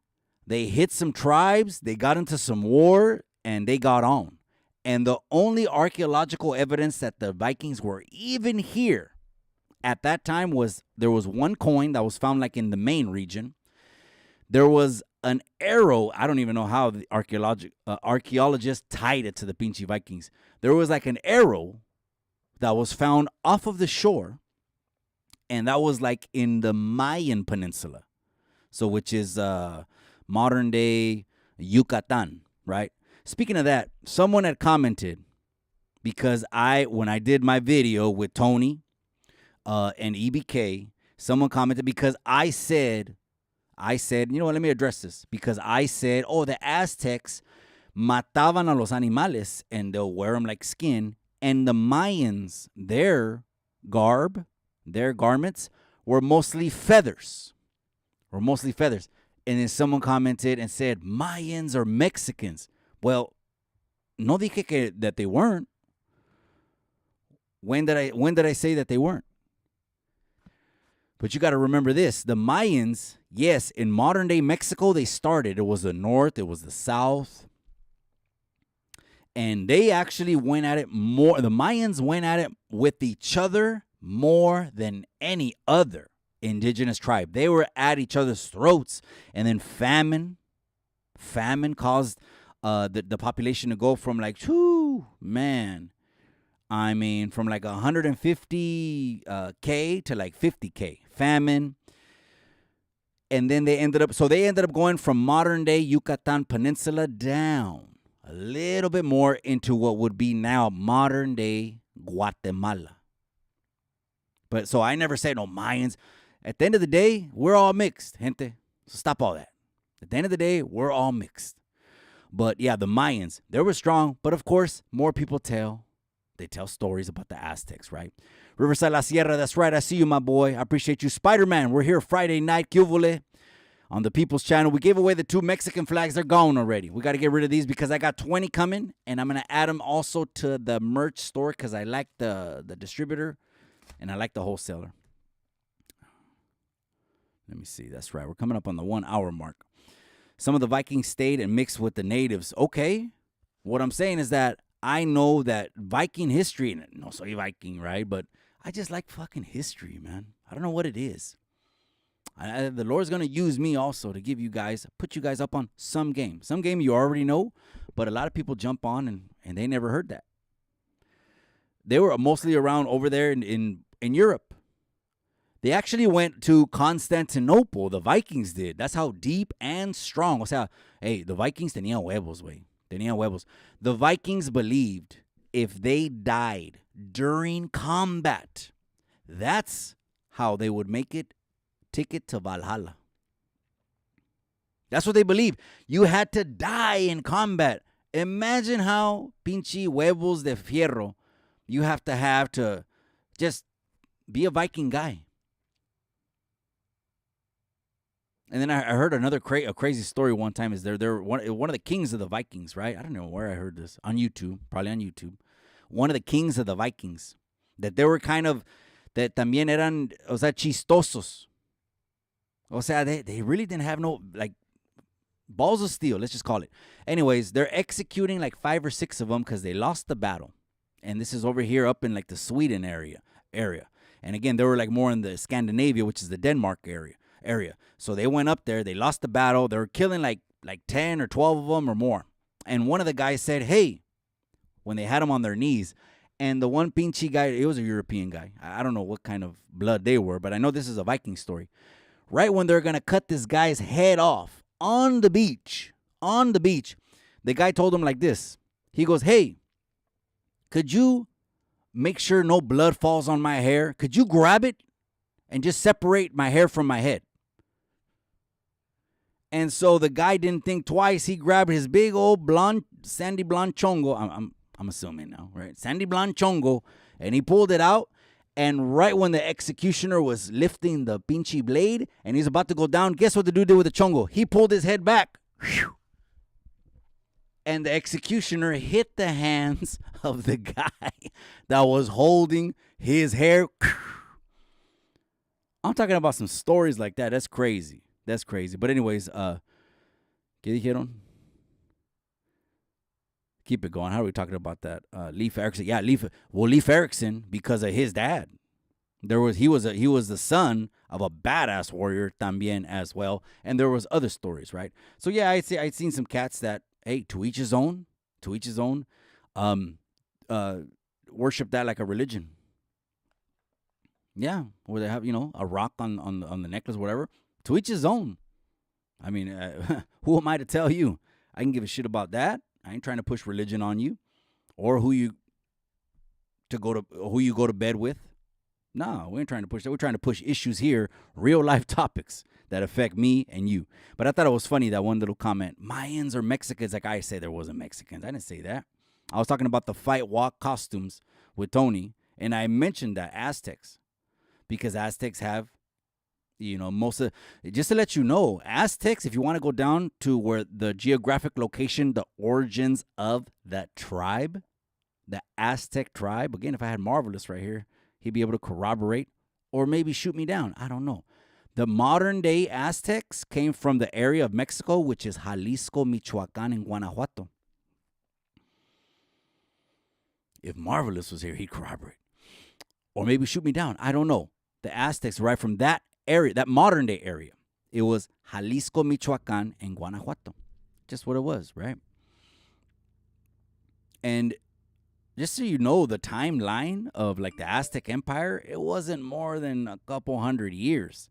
they hit some tribes, they got into some war, and they got on. And the only archaeological evidence that the Vikings were even here at that time was there was one coin that was found like in the Maine region. There was an arrow. I don't even know how the archaeologists tied it to the pinche Vikings. There was like an arrow that was found off of the shore, and that was like in the Mayan Peninsula, so which is modern day Yucatan, right? Speaking of that, someone had commented because when I did my video with Tony and EBK, someone commented because I said, you know what, let me address this. Because I said, oh, the Aztecs mataban a los animales and they'll wear them like skin. And the Mayans, their garments were mostly feathers. And then someone commented and said, Mayans are Mexicans. Well, no dije that they weren't. When did I say that they weren't? But you got to remember this. The Mayans, yes, in modern day Mexico, they started. It was the north. It was the south. And they actually went at it more. The Mayans went at it with each other more than any other indigenous tribe. They were at each other's throats. And then famine caused the population to go from like, from like 150K to like 50K. Famine. And then they ended up going from modern-day Yucatan Peninsula down a little bit more into what would be now modern-day Guatemala. But so I never said no Mayans. At the end of the day, we're all mixed, gente. So stop all that. At the end of the day, we're all mixed. But yeah, the Mayans, they were strong. But of course, more people tell stories about the Aztecs, right? Riverside La Sierra, that's right. I see you, my boy. I appreciate you. Spider-Man, we're here Friday night. Que vole? On the People's Channel. We gave away the 2 Mexican flags. They're gone already. We got to get rid of these because I got 20 coming. And I'm going to add them also to the merch store because I like the distributor and I like the wholesaler. Let me see. That's right. We're coming up on the 1 hour mark. Some of the Vikings stayed and mixed with the natives. Okay. What I'm saying is that I know that Viking history, no soy Viking, right? But I just like fucking history, man. I don't know what it is. The Lord's going to use me also to put you guys up on some game. Some game you already know, but a lot of people jump on and they never heard that. They were mostly around over there in Europe. They actually went to Constantinople. The Vikings did. That's how deep and strong. O sea, hey, the Vikings tenían huevos, güey. Tenían huevos. The Vikings believed if they died during combat, that's how they would make it ticket to Valhalla. That's what they believed. You had to die in combat. Imagine how pinche huevos de fierro you have to just be a Viking guy. And then I heard another crazy story one time. Is they're one of the kings of the Vikings, right? I don't know where I heard this. On YouTube, probably on YouTube. One of the kings of the Vikings. That they were kind of, that también eran, o sea, chistosos. O sea, they really didn't have no, like, balls of steel, let's just call it. Anyways, they're executing like 5 or 6 of them because they lost the battle. And this is over here up in like the Sweden area. And again, they were like more in the Scandinavia, which is the Denmark area. So they went up there, they lost the battle, they were killing like 10 or 12 of them or more. And one of the guys said, hey, when they had them on their knees, and the one pinchy guy, it was a European guy. I don't know what kind of blood they were, but I know this is a Viking story. Right when they're going to cut this guy's head off on the beach, the guy told him like this. He goes, hey, could you make sure no blood falls on my hair? Could you grab it and just separate my hair from my head? And so the guy didn't think twice. He grabbed his big old sandy blonde chongo. I'm assuming now, right? Sandy blonde chongo. And he pulled it out. And right when the executioner was lifting the pinchy blade and he's about to go down, guess what the dude did with the chongo? He pulled his head back. Whew. And the executioner hit the hands of the guy that was holding his hair. I'm talking about some stories like that. That's crazy. But anyways, ¿qué dijeron? Keep it going. How are we talking about that? Leif Erikson. Yeah, Leif Erikson, because of his dad. He was the son of a badass warrior también as well. And there was other stories, right? So yeah, I'd seen some cats that, hey, to each his own. Worship that like a religion. Yeah, where they have, a rock on the necklace, whatever. To each his own. I mean, who am I to tell you? I can give a shit about that. I ain't trying to push religion on you, or who you go to bed with. No, we ain't trying to push that. We're trying to push issues here, real life topics that affect me and you. But I thought it was funny, that one little comment. Mayans or Mexicans? Like I said, there wasn't Mexicans. I didn't say that. I was talking about the fight walk costumes with Tony, and I mentioned that Aztecs, because Aztecs have, most of, just to let you know, Aztecs, if you want to go down to where the geographic location, the origins of that tribe, the Aztec tribe, again, if I had Marvelous right here, he'd be able to corroborate or maybe shoot me down. I don't know. The modern day Aztecs came from the area of Mexico, which is Jalisco, Michoacan, and Guanajuato. If Marvelous was here, he'd corroborate. Or maybe shoot me down. I don't know. The Aztecs right from that area, that modern day area. It was Jalisco, Michoacan, and Guanajuato. Just what it was, right? And just so you know, the timeline of like the Aztec Empire, it wasn't more than a couple hundred years.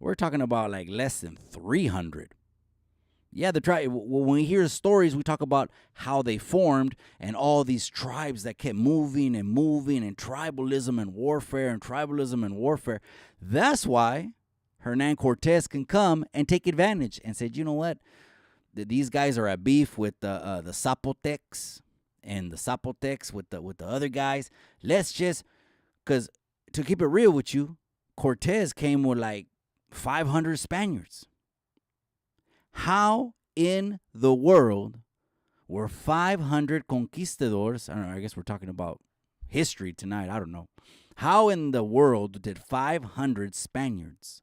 We're talking about like less than 300. Yeah, when we hear stories, we talk about how they formed and all these tribes that kept moving and moving, and tribalism and warfare and tribalism and warfare. That's why Hernan Cortez can come and take advantage and said, you know what? These guys are at beef with the Zapotecs, and the Zapotecs with the other guys. Let's just, because to keep it real with you, Cortez came with like 500 Spaniards. How in the world were 500 conquistadors? I don't know, I guess we're talking about history tonight. I don't know. How in the world did 500 Spaniards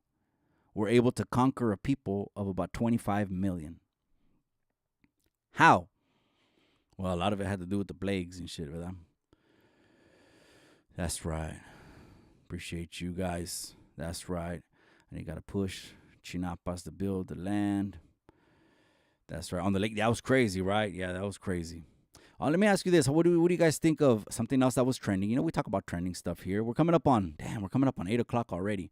were able to conquer a people of about 25 million? How? Well, a lot of it had to do with the plagues and shit, right? That's right. Appreciate you guys. That's right. And you got to push Chinapas to build the land. That's right. On the lake. That was crazy, right? Yeah, that was crazy. Let me ask you this. What do you guys think of something else that was trending? You know, we talk about trending stuff here. We're coming up on 8 o'clock already.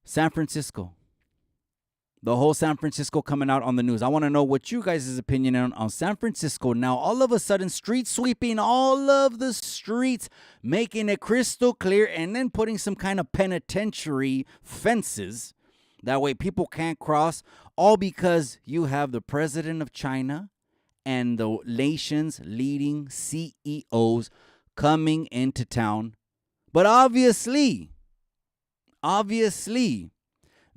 San Francisco. The whole San Francisco coming out on the news. I want to know what you guys' opinion on San Francisco. Now, all of a sudden, street sweeping all of the streets, making it crystal clear, and then putting some kind of penitentiary fences. That way people can't cross, all because you have the president of China and the nation's leading CEOs coming into town. But obviously,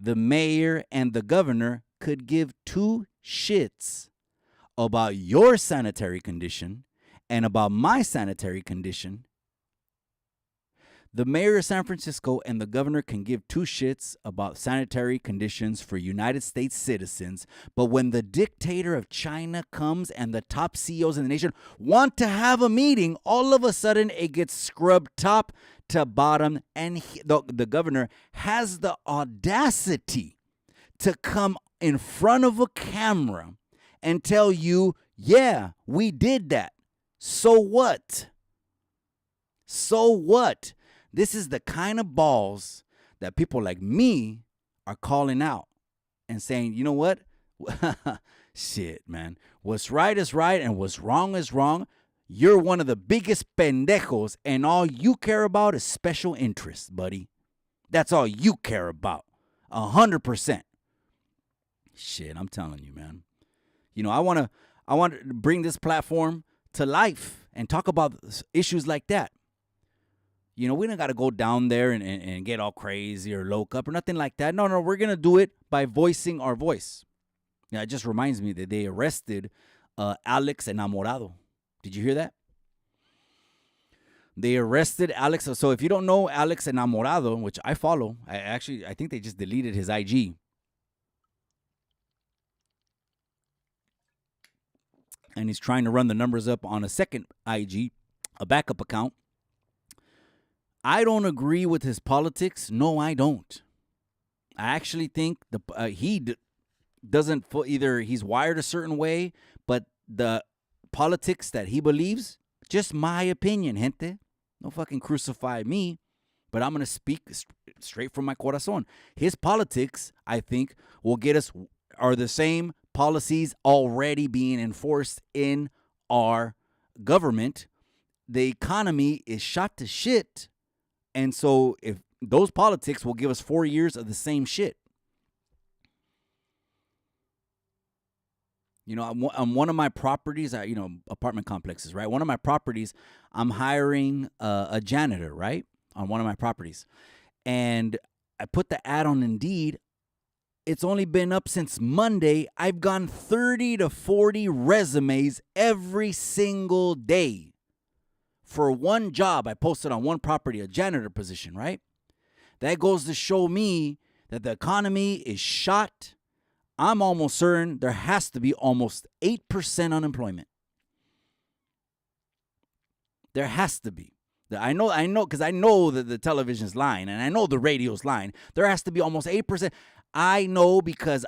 the mayor and the governor could give two shits about your sanitary condition and about my sanitary condition. The mayor of San Francisco and the governor can give two shits about sanitary conditions for United States citizens. But when the dictator of China comes and the top CEOs in the nation want to have a meeting, all of a sudden it gets scrubbed top to bottom. And the governor has the audacity to come in front of a camera and tell you, yeah, we did that. So what? So what? This is the kind of balls that people like me are calling out and saying, you know what? Shit, man. What's right is right and what's wrong is wrong. You're one of the biggest pendejos, and all you care about is special interests, buddy. That's all you care about. 100%. Shit, I'm telling you, man. You know, I want to bring this platform to life and talk about issues like that. You know, we don't got to go down there and get all crazy or loke up or nothing like that. No, we're going to do it by voicing our voice. Yeah, it just reminds me that they arrested Alex Enamorado. Did you hear that? They arrested Alex. So if you don't know Alex Enamorado, which I follow, I think they just deleted his IG. And he's trying to run the numbers up on a second IG, a backup account. I don't agree with his politics. No, I don't. I actually think doesn't either he's wired a certain way, but the politics that he believes, just my opinion, gente. Don't fucking crucify me, but I'm going to speak straight from my corazón. His politics, I think, are the same policies already being enforced in our government. The economy is shot to shit. And so if those politics will give us 4 years of the same shit. You know, on one of my properties, apartment complexes, right? One of my properties, I'm hiring a janitor, right? On one of my properties. And I put the ad on Indeed. It's only been up since Monday. I've gone 30 to 40 resumes every single day. For one job I posted on one property, a janitor position, right? That goes to show me that the economy is shot. I'm almost certain there has to be almost 8% unemployment. There has to be. I know, because I know that the television's lying and I know the radio's lying. There has to be almost 8%. I know because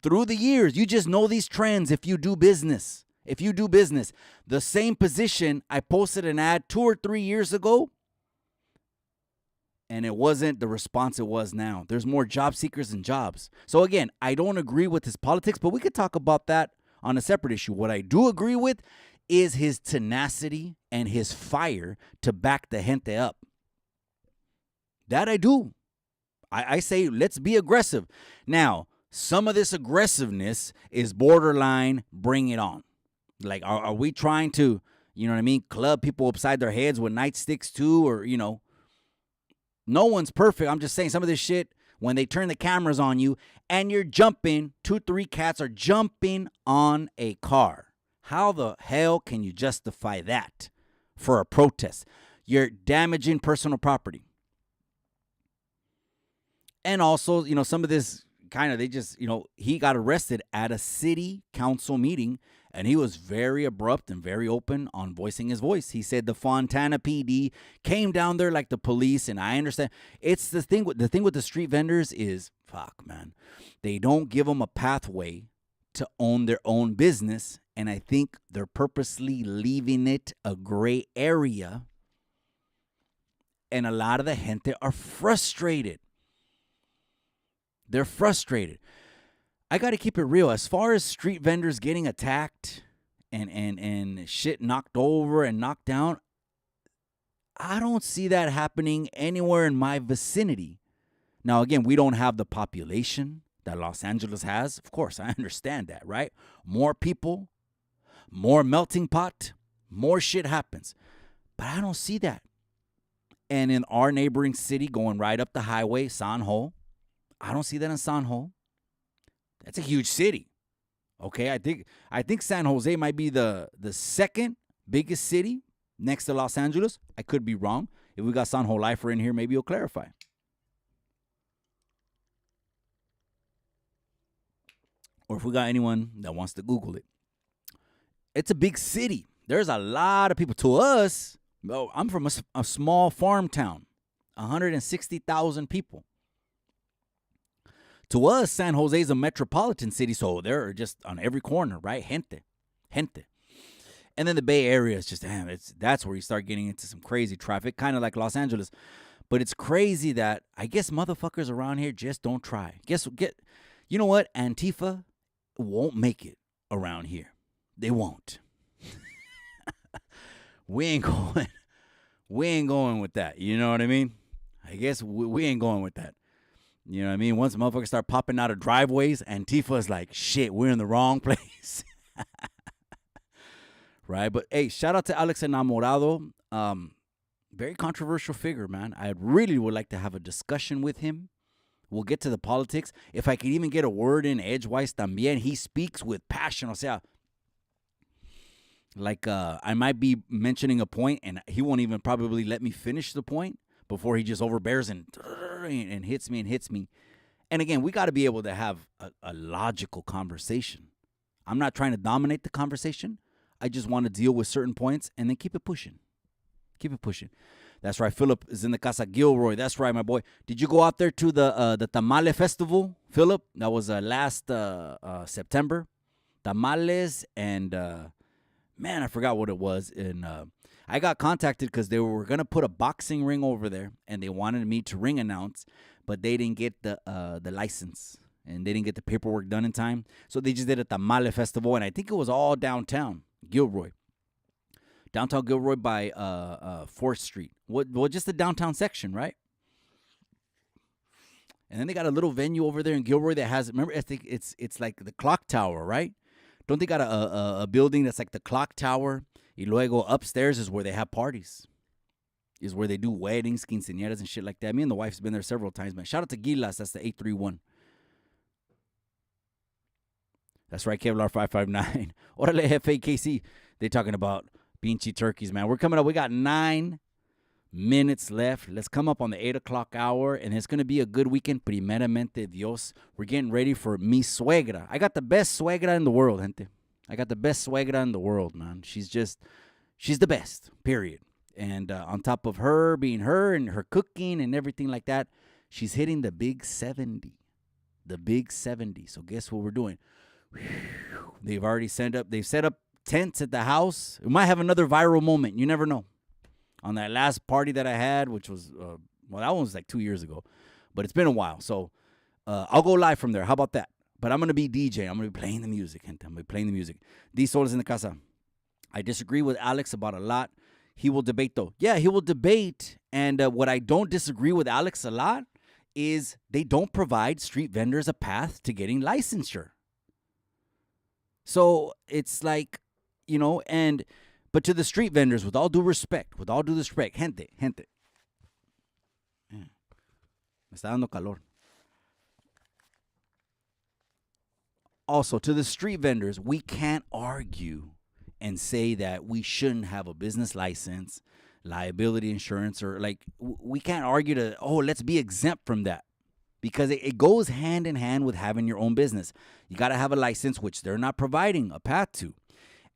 through the years, you just know these trends if you do business. If you do business, the same position, I posted an ad 2 or 3 years ago. And it wasn't the response it was now. There's more job seekers than jobs. So again, I don't agree with his politics, but we could talk about that on a separate issue. What I do agree with is his tenacity and his fire to back the gente up. That I do. I say, let's be aggressive. Now, some of this aggressiveness is borderline bring it on. Like, are we trying to, you know what I mean, club people upside their heads with nightsticks too? Or, you know, no one's perfect. I'm just saying some of this shit, when they turn the cameras on you and you're jumping, 2-3 cats are jumping on a car. How the hell can you justify that for a protest? You're damaging personal property. And also, you know, some of this kind of, they just, you know, he got arrested at a city council meeting, and he was very abrupt and very open on voicing his voice. He said the Fontana PD came down there like the police, and I understand. It's the thing with the street vendors is, fuck, man, they don't give them a pathway to own their own business, and I think they're purposely leaving it a gray area, and a lot of the gente are frustrated. They're frustrated. I got to keep it real. As far as street vendors getting attacked and shit knocked over and knocked down, I don't see that happening anywhere in my vicinity. Now, again, we don't have the population that Los Angeles has. Of course, I understand that, right? More people, more melting pot, more shit happens. But I don't see that. And in our neighboring city, going right up the highway, San Ho, I don't see that in San Ho. That's a huge city. Okay, I think San Jose might be the second biggest city next to Los Angeles. I could be wrong. If we got San Ho Lifer in here, maybe he'll clarify. Or if we got anyone that wants to Google it. It's a big city. There's a lot of people. To us, I'm from a small farm town, 160,000 people. To us, San Jose is a metropolitan city, so they're just on every corner, right? Gente. And then the Bay Area is just, damn, that's where you start getting into some crazy traffic, kind of like Los Angeles. But it's crazy that I guess motherfuckers around here just don't try. You know what? Antifa won't make it around here. They won't. We ain't going with that. You know what I mean? I guess we ain't going with that. You know what I mean? Once motherfuckers start popping out of driveways, Antifa is like, shit, we're in the wrong place. Right? But, hey, shout out to Alex Enamorado. Very controversial figure, man. I really would like to have a discussion with him. We'll get to the politics. If I could even get a word in edgewise también. He speaks with passion. O sea, like I might be mentioning a point, and he won't even probably let me finish the point before he just overbears and hits me. And again, we got to be able to have a logical conversation. I'm not trying to dominate the conversation. I just want to deal with certain points and then keep it pushing. That's right. Philip is in the Casa Gilroy. That's right, my boy. Did you go out there to the Tamale Festival, Philip? That was last September. Tamales and, man, I forgot what it was. And I got contacted because they were going to put a boxing ring over there, and they wanted me to ring announce, but they didn't get the license, and they didn't get the paperwork done in time. So they just did a Tamale Festival, and I think it was all downtown Gilroy. Downtown Gilroy by 4th Street. Well, just the downtown section, right? And then they got a little venue over there in Gilroy that has, remember, I think it's like the clock tower, right? Don't they got a building that's like the clock tower? Y luego upstairs is where they have parties. Is where they do weddings, quinceañeras, and shit like that. Me and the wife's been there several times, man. Shout out to Gilas. That's the 831. That's right, Kevlar 559. Orale Jefe KC. They talking about Pinchy turkeys, man. We're coming up. We got 9 minutes left. Let's come up on the 8 o'clock hour, and it's going to be a good weekend. Primeramente Dios. We're getting ready for mi suegra. I got the best suegra in the world, gente. I got the best suegra in the world, man. She's the best, period. And on top of her being her and her cooking and everything like that, she's hitting the big 70. The big 70. So guess what we're doing? They've set up tents at the house. We might have another viral moment. You never know. On that last party that I had, which was Well, that one was like 2 years ago, but it's been a while. So I'll go live from there. How about that? But I'm going to be DJ. I'm going to be playing the music, gente. I'm going to be playing the music. These solos in the casa. I disagree with Alex about a lot. He will debate, though. Yeah, he will debate. And what I don't disagree with Alex a lot is they don't provide street vendors a path to getting licensure. So it's like, but to the street vendors, with all due respect, gente. Me está dando calor. Also, to the street vendors, we can't argue and say that we shouldn't have a business license, liability insurance, or we can't argue let's be exempt from that, because it goes hand in hand with having your own business. You got to have a license, which they're not providing a path to.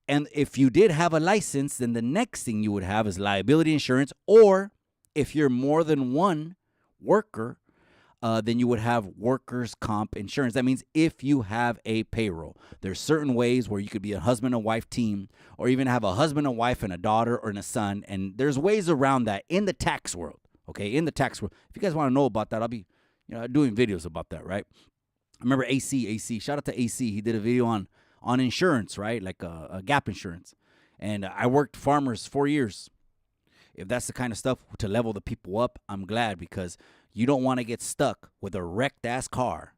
And if you did have a license, then the next thing you would have is liability insurance, or if you're more than one worker, then you would have workers' comp insurance. That means if you have a payroll. There's certain ways where you could be a husband and wife team, or even have a husband and wife and a daughter or a son. And there's ways around that in the tax world. Okay, in the tax world. If you guys want to know about that, I'll be doing videos about that, right? I remember AC. Shout out to AC. He did a video on insurance, right? Like a gap insurance. And I worked farmers 4 years. If that's the kind of stuff to level the people up, I'm glad, because you don't want to get stuck with a wrecked ass car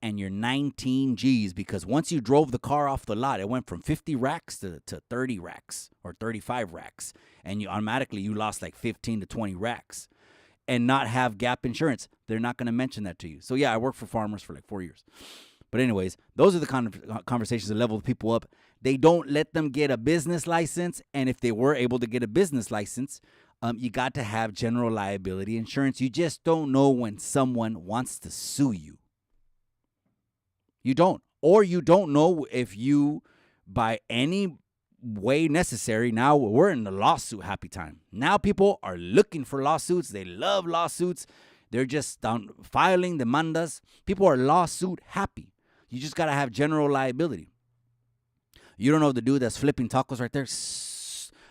and your 19 G's, because once you drove the car off the lot, it went from 50 racks to 30 racks or 35 racks. And you lost like 15 to 20 racks and not have gap insurance. They're not going to mention that to you. So yeah, I worked for farmers for like 4 years. But anyways, those are the kind of conversations that level people up. They don't let them get a business license. And if they were able to get a business license, you got to have general liability insurance. You just don't know when someone wants to sue you. You don't. Or you don't know if you, by any way necessary, now we're in the lawsuit happy time. Now people are looking for lawsuits. They love lawsuits. They're just filing demandas. People are lawsuit happy. You just got to have general liability. You don't know the dude that's flipping tacos right there.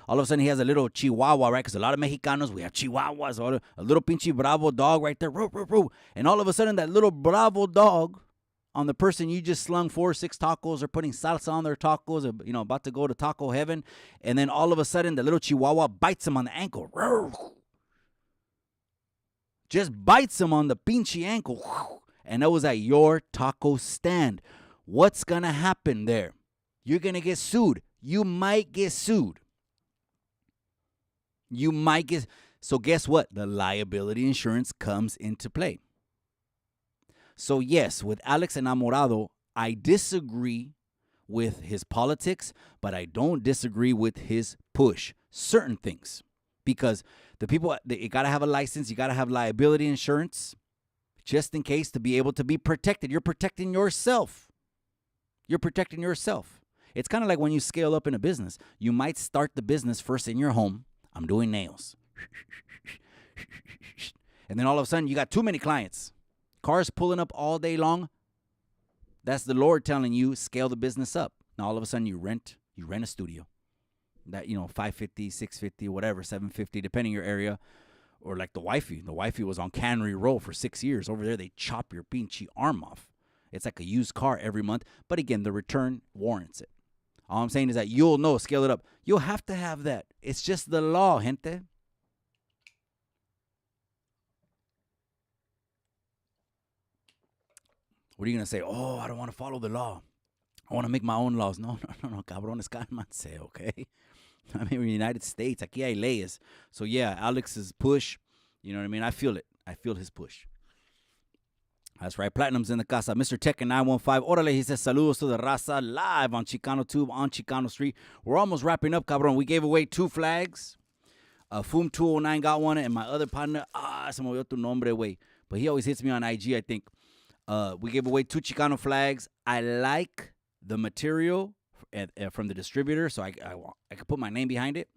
All of a sudden, he has a little chihuahua, right? Because a lot of Mexicanos, we have chihuahuas. Or a little pinchy bravo dog right there. And all of a sudden, that little bravo dog on the person you just slung 4 or 6 tacos, or putting salsa on their tacos, or, about to go to taco heaven. And then all of a sudden, the little chihuahua bites him on the ankle. Just bites him on the pinchy ankle. And that was at your taco stand. What's going to happen there? You're going to get sued. You might get sued. So guess what? The liability insurance comes into play. So yes, with Alex Enamorado, I disagree with his politics, but I don't disagree with his push. Certain things. Because the people, you got to have a license, you got to have liability insurance, just in case, to be able to be protected. You're protecting yourself. It's kind of like when you scale up in a business. You might start the business first in your home. I'm doing nails. And then all of a sudden, you got too many clients. Cars pulling up all day long. That's the Lord telling you, scale the business up. Now, all of a sudden, you rent a studio. That, $550, $650, whatever, $750, depending your area. Or like the wifey. The wifey was on Cannery Row for 6 years. Over there, they chop your pinchy arm off. It's like a used car every month. But again, the return warrants it. All I'm saying is that you'll know, scale it up. You'll have to have that. It's just the law, gente. What are you going to say? Oh, I don't want to follow the law. I want to make my own laws. No, cabrones, cálmanse, okay? I mean, in the United States, aquí hay leyes. So, yeah, Alex's push, you know what I mean? I feel it. I feel his push. That's right. Platinum's in the casa. Mr. Tech in 915. Orale, he says, saludos to the raza live on Chicano Tube on Chicano Street. We're almost wrapping up, cabron. We gave away 2 flags. Fum 209 got one, and my other partner, se me olvidó tu nombre, güey. But he always hits me on IG, I think. We gave away 2 Chicano flags. I like the material from the distributor, so I could put my name behind it.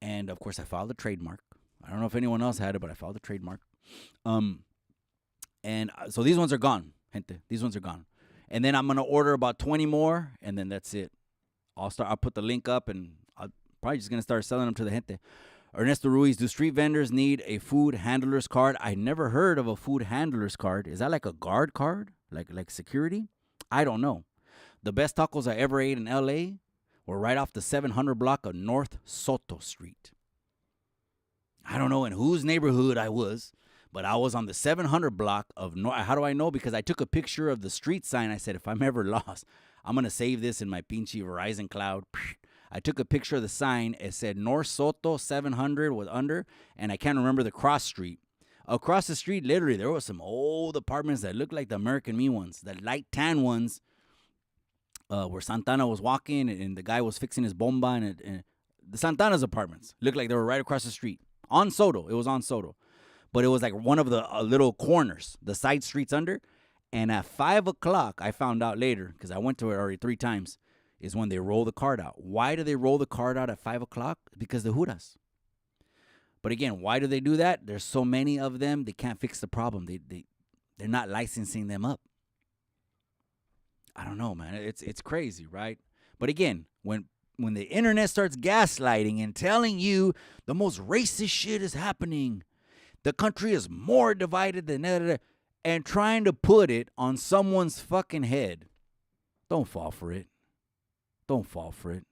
And, of course, I filed a trademark. I don't know if anyone else had it, but I filed a trademark. And so these ones are gone, gente. These ones are gone. And then I'm going to order about 20 more, and then that's it. I'll put the link up, and I'll probably just going to start selling them to the gente. Ernesto Ruiz, do street vendors need a food handler's card? I never heard of a food handler's card. Is that like a guard card? Like security? I don't know. The best tacos I ever ate in LA were right off the 700 block of North Soto Street. I don't know in whose neighborhood I was, but I was on the 700 block of North. How do I know? Because I took a picture of the street sign. I said, if I'm ever lost, I'm going to save this in my pinche Verizon cloud. I took a picture of the sign. It said North Soto 700 was under, and I can't remember the cross street. Across the street, literally, there were some old apartments that looked like the American Me ones, the light tan ones, where Santana was walking and the guy was fixing his bomba. And the Santana's apartments looked like they were right across the street. On Soto. It was on Soto. But it was like one of the little corners, the side streets under. And at 5 o'clock, I found out later, because I went to it already 3 times, is when they roll the card out. Why do they roll the card out at 5 o'clock? Because the juras. But again, why do they do that? There's so many of them, they can't fix the problem. They're not licensing them up. I don't know, man. It's crazy, right? But again, when the internet starts gaslighting and telling you the most racist shit is happening, the country is more divided than ever, and trying to put it on someone's fucking head, don't fall for it. Don't fall for it.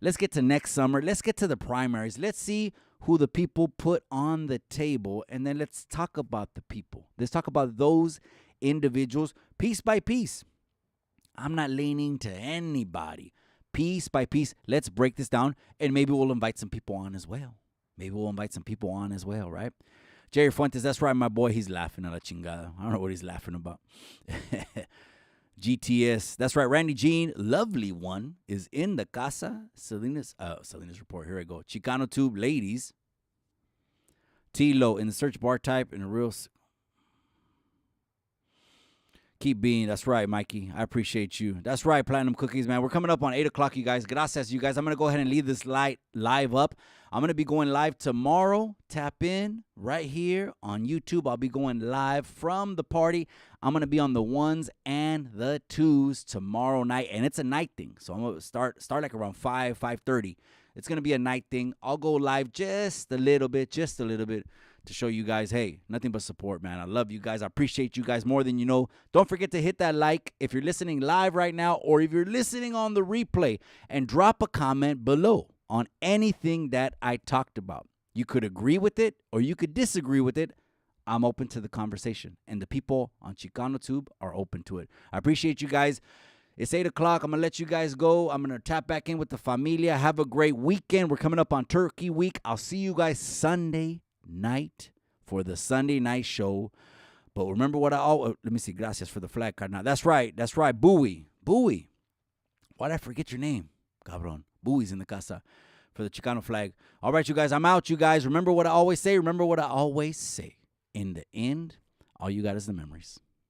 Let's get to next summer. Let's get to the primaries. Let's see who the people put on the table, and then let's talk about the people. Let's talk about those individuals piece by piece. I'm not leaning to anybody. Piece by piece, let's break this down, and maybe we'll invite some people on as well. Right? Jerry Fuentes, that's right, my boy. He's laughing at la chingada. I don't know what he's laughing about. GTS, that's right. Randy Jean, lovely one, is in the casa. Selena's report. Here I go. Chicano Tube, ladies. Tilo in the search bar type in a real. Keep being. That's right, Mikey. I appreciate you. That's right, Platinum Cookies, man. We're coming up on 8 o'clock, you guys. Gracias, you guys. I'm going to go ahead and leave this live up. I'm going to be going live tomorrow. Tap in right here on YouTube. I'll be going live from the party. I'm going to be on the 1s and the 2s tomorrow night, and it's a night thing. So I'm going to start like around 5:30. It's going to be a night thing. I'll go live just a little bit, to show you guys, hey, nothing but support, man. I love you guys. I appreciate you guys more than you know. Don't forget to hit that like if you're listening live right now, or if you're listening on the replay, and drop a comment below on anything that I talked about. You could agree with it or you could disagree with it. I'm open to the conversation, and the people on Chicano Tube are open to it. I appreciate you guys. It's 8 o'clock. I'm going to let you guys go. I'm going to tap back in with the familia. Have a great weekend. We're coming up on Turkey Week. I'll see you guys Sunday night for the Sunday night show. But remember what let me see. Gracias for the flag card. Now, that's right. Bowie. Why'd I forget your name? Cabron. Bowie's in the casa for the Chicano flag. All right, you guys. I'm out, you guys. Remember what I always say. In the end, all you got is the memories.